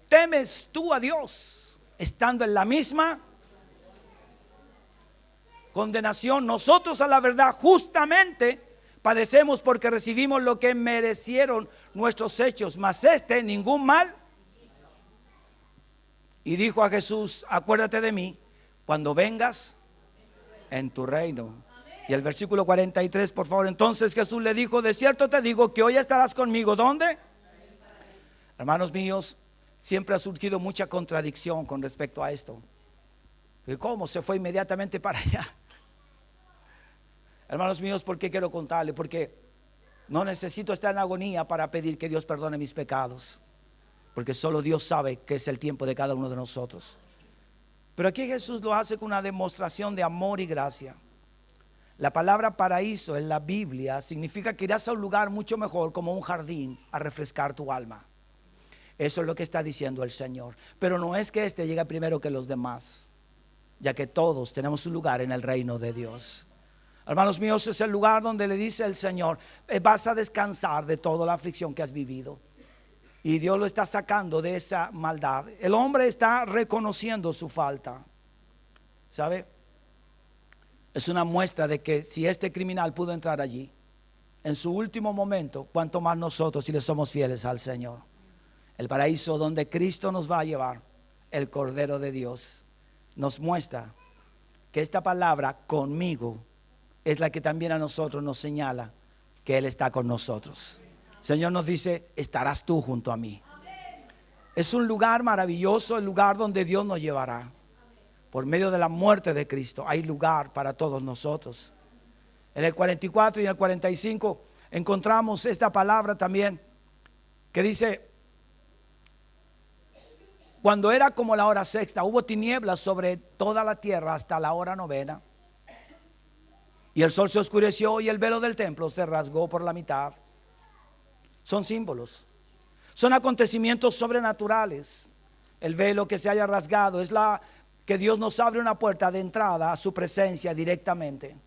Speaker 1: temes tú a Dios, estando en la misma condenación. Nosotros a la verdad justamente padecemos porque recibimos lo que merecieron nuestros hechos, mas ningún mal. Y dijo a Jesús, acuérdate de mí cuando vengas en tu reino. Y el versículo 43, por favor. Entonces Jesús le dijo, de cierto te digo que hoy estarás conmigo. ¿Dónde? Hermanos míos, siempre ha surgido mucha contradicción con respecto a esto. ¿Y cómo se fue inmediatamente para allá? Hermanos míos, ¿por qué quiero contarle? Porque no necesito estar en agonía para pedir que Dios perdone mis pecados. Porque solo Dios sabe que es el tiempo de cada uno de nosotros. Pero aquí Jesús lo hace con una demostración de amor y gracia. La palabra paraíso en la Biblia significa que irás a un lugar mucho mejor, como un jardín, a refrescar tu alma. Eso es lo que está diciendo el Señor. Pero no es que este llegue primero que los demás, ya que todos tenemos un lugar en el reino de Dios. Hermanos míos, es el lugar donde le dice el Señor, vas a descansar de toda la aflicción que has vivido. Y Dios lo está sacando de esa maldad. El hombre está reconociendo su falta. ¿Sabe? Es una muestra de que si este criminal pudo entrar allí en su último momento, cuánto más nosotros si le somos fieles al Señor. El paraíso donde Cristo nos va a llevar, el Cordero de Dios, nos muestra que esta palabra conmigo es la que también a nosotros nos señala que Él está con nosotros. El Señor nos dice, estarás tú junto a mí. Es un lugar maravilloso, el lugar donde Dios nos llevará. Por medio de la muerte de Cristo hay lugar para todos nosotros. En el 44 y en el 45 encontramos esta palabra también que dice, cuando era como la hora sexta, hubo tinieblas sobre toda la tierra hasta la hora novena. y el sol se oscureció y el velo del templo se rasgó por la mitad. Son símbolos, son acontecimientos sobrenaturales. El velo que se haya rasgado es que Dios nos abre una puerta de entrada a su presencia directamente.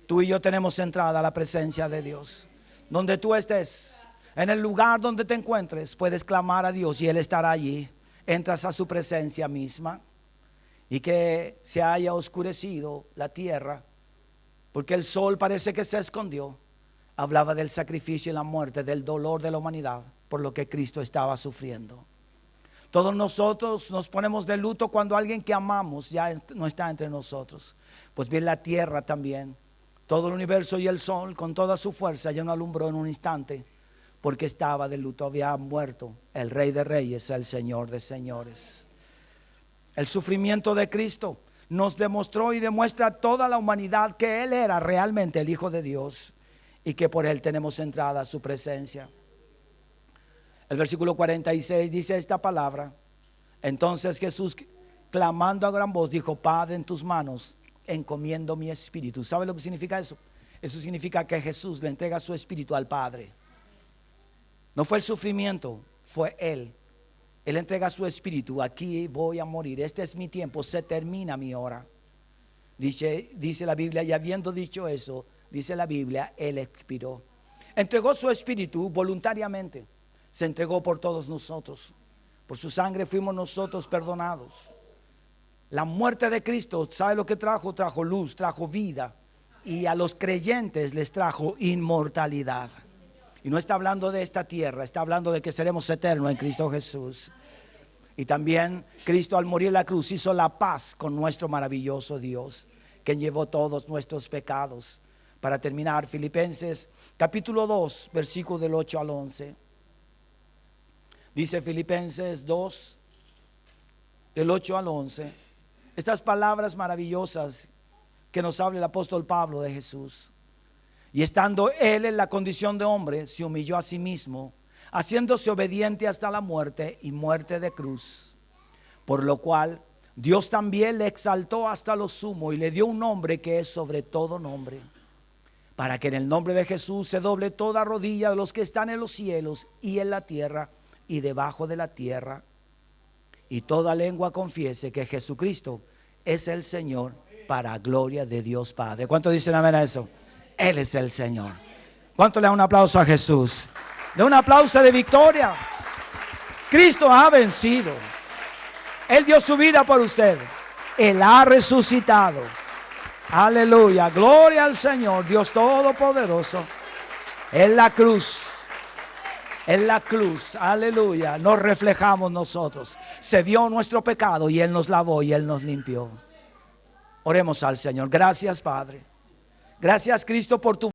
Speaker 1: Tú y yo tenemos entrada a la presencia de Dios. Donde tú estés, en el lugar donde te encuentres, puedes clamar a Dios y Él estará allí. Entras a su presencia misma. Y que se haya oscurecido la tierra, porque el sol parece que se escondió. Hablaba del sacrificio y la muerte, del dolor de la humanidad por lo que Cristo estaba sufriendo. Todos nosotros nos ponemos de luto cuando alguien que amamos ya no está entre nosotros. Pues bien, la tierra también, todo el universo y el sol con toda su fuerza ya no alumbró en un instante, porque estaba de luto, había muerto el Rey de Reyes, el Señor de Señores. El sufrimiento de Cristo nos demostró y demuestra a toda la humanidad que Él era realmente el Hijo de Dios y que por Él tenemos entrada a su presencia. El versículo 46 dice esta palabra: entonces Jesús, clamando a gran voz, dijo: Padre, en tus manos encomiendo mi espíritu. ¿Sabe lo que significa eso? Eso significa que Jesús le entrega su espíritu al Padre. No fue el sufrimiento, fue Él. Él entrega su espíritu. Aquí voy a morir, este es mi tiempo, se termina mi hora. Dice la Biblia, y habiendo dicho eso, dice la Biblia, Él expiró. Entregó su espíritu voluntariamente. Se entregó por todos nosotros. Por su sangre fuimos nosotros perdonados. La muerte de Cristo, ¿sabe lo que trajo? Trajo luz, trajo vida. Y a los creyentes les trajo inmortalidad. Y no está hablando de esta tierra, está hablando de que seremos eternos en Cristo Jesús. Y también Cristo, al morir en la cruz, hizo la paz con nuestro maravilloso Dios, quien llevó todos nuestros pecados. Para terminar, Filipenses capítulo 2, versículo del 8 al 11. Dice Filipenses 2, del 8 al 11. Estas palabras maravillosas que nos habla el apóstol Pablo de Jesús. Y estando Él en la condición de hombre, se humilló a sí mismo, haciéndose obediente hasta la muerte y muerte de cruz. Por lo cual Dios también le exaltó hasta lo sumo y le dio un nombre que es sobre todo nombre, para que en el nombre de Jesús se doble toda rodilla de los que están en los cielos y en la tierra y debajo de la tierra, y toda lengua confiese que Jesucristo es el Señor, para gloria de Dios Padre. ¿Cuántos dicen amén a eso? Él es el Señor. ¿Cuánto le da un aplauso a Jesús? De un aplauso de victoria. Cristo ha vencido. Él dio su vida por usted. Él ha resucitado. Aleluya. Gloria al Señor, Dios Todopoderoso. En la cruz. En la cruz, aleluya, nos reflejamos nosotros. Se vio nuestro pecado y Él nos lavó y Él nos limpió. Oremos al Señor. Gracias, Padre. Gracias, Cristo, por tu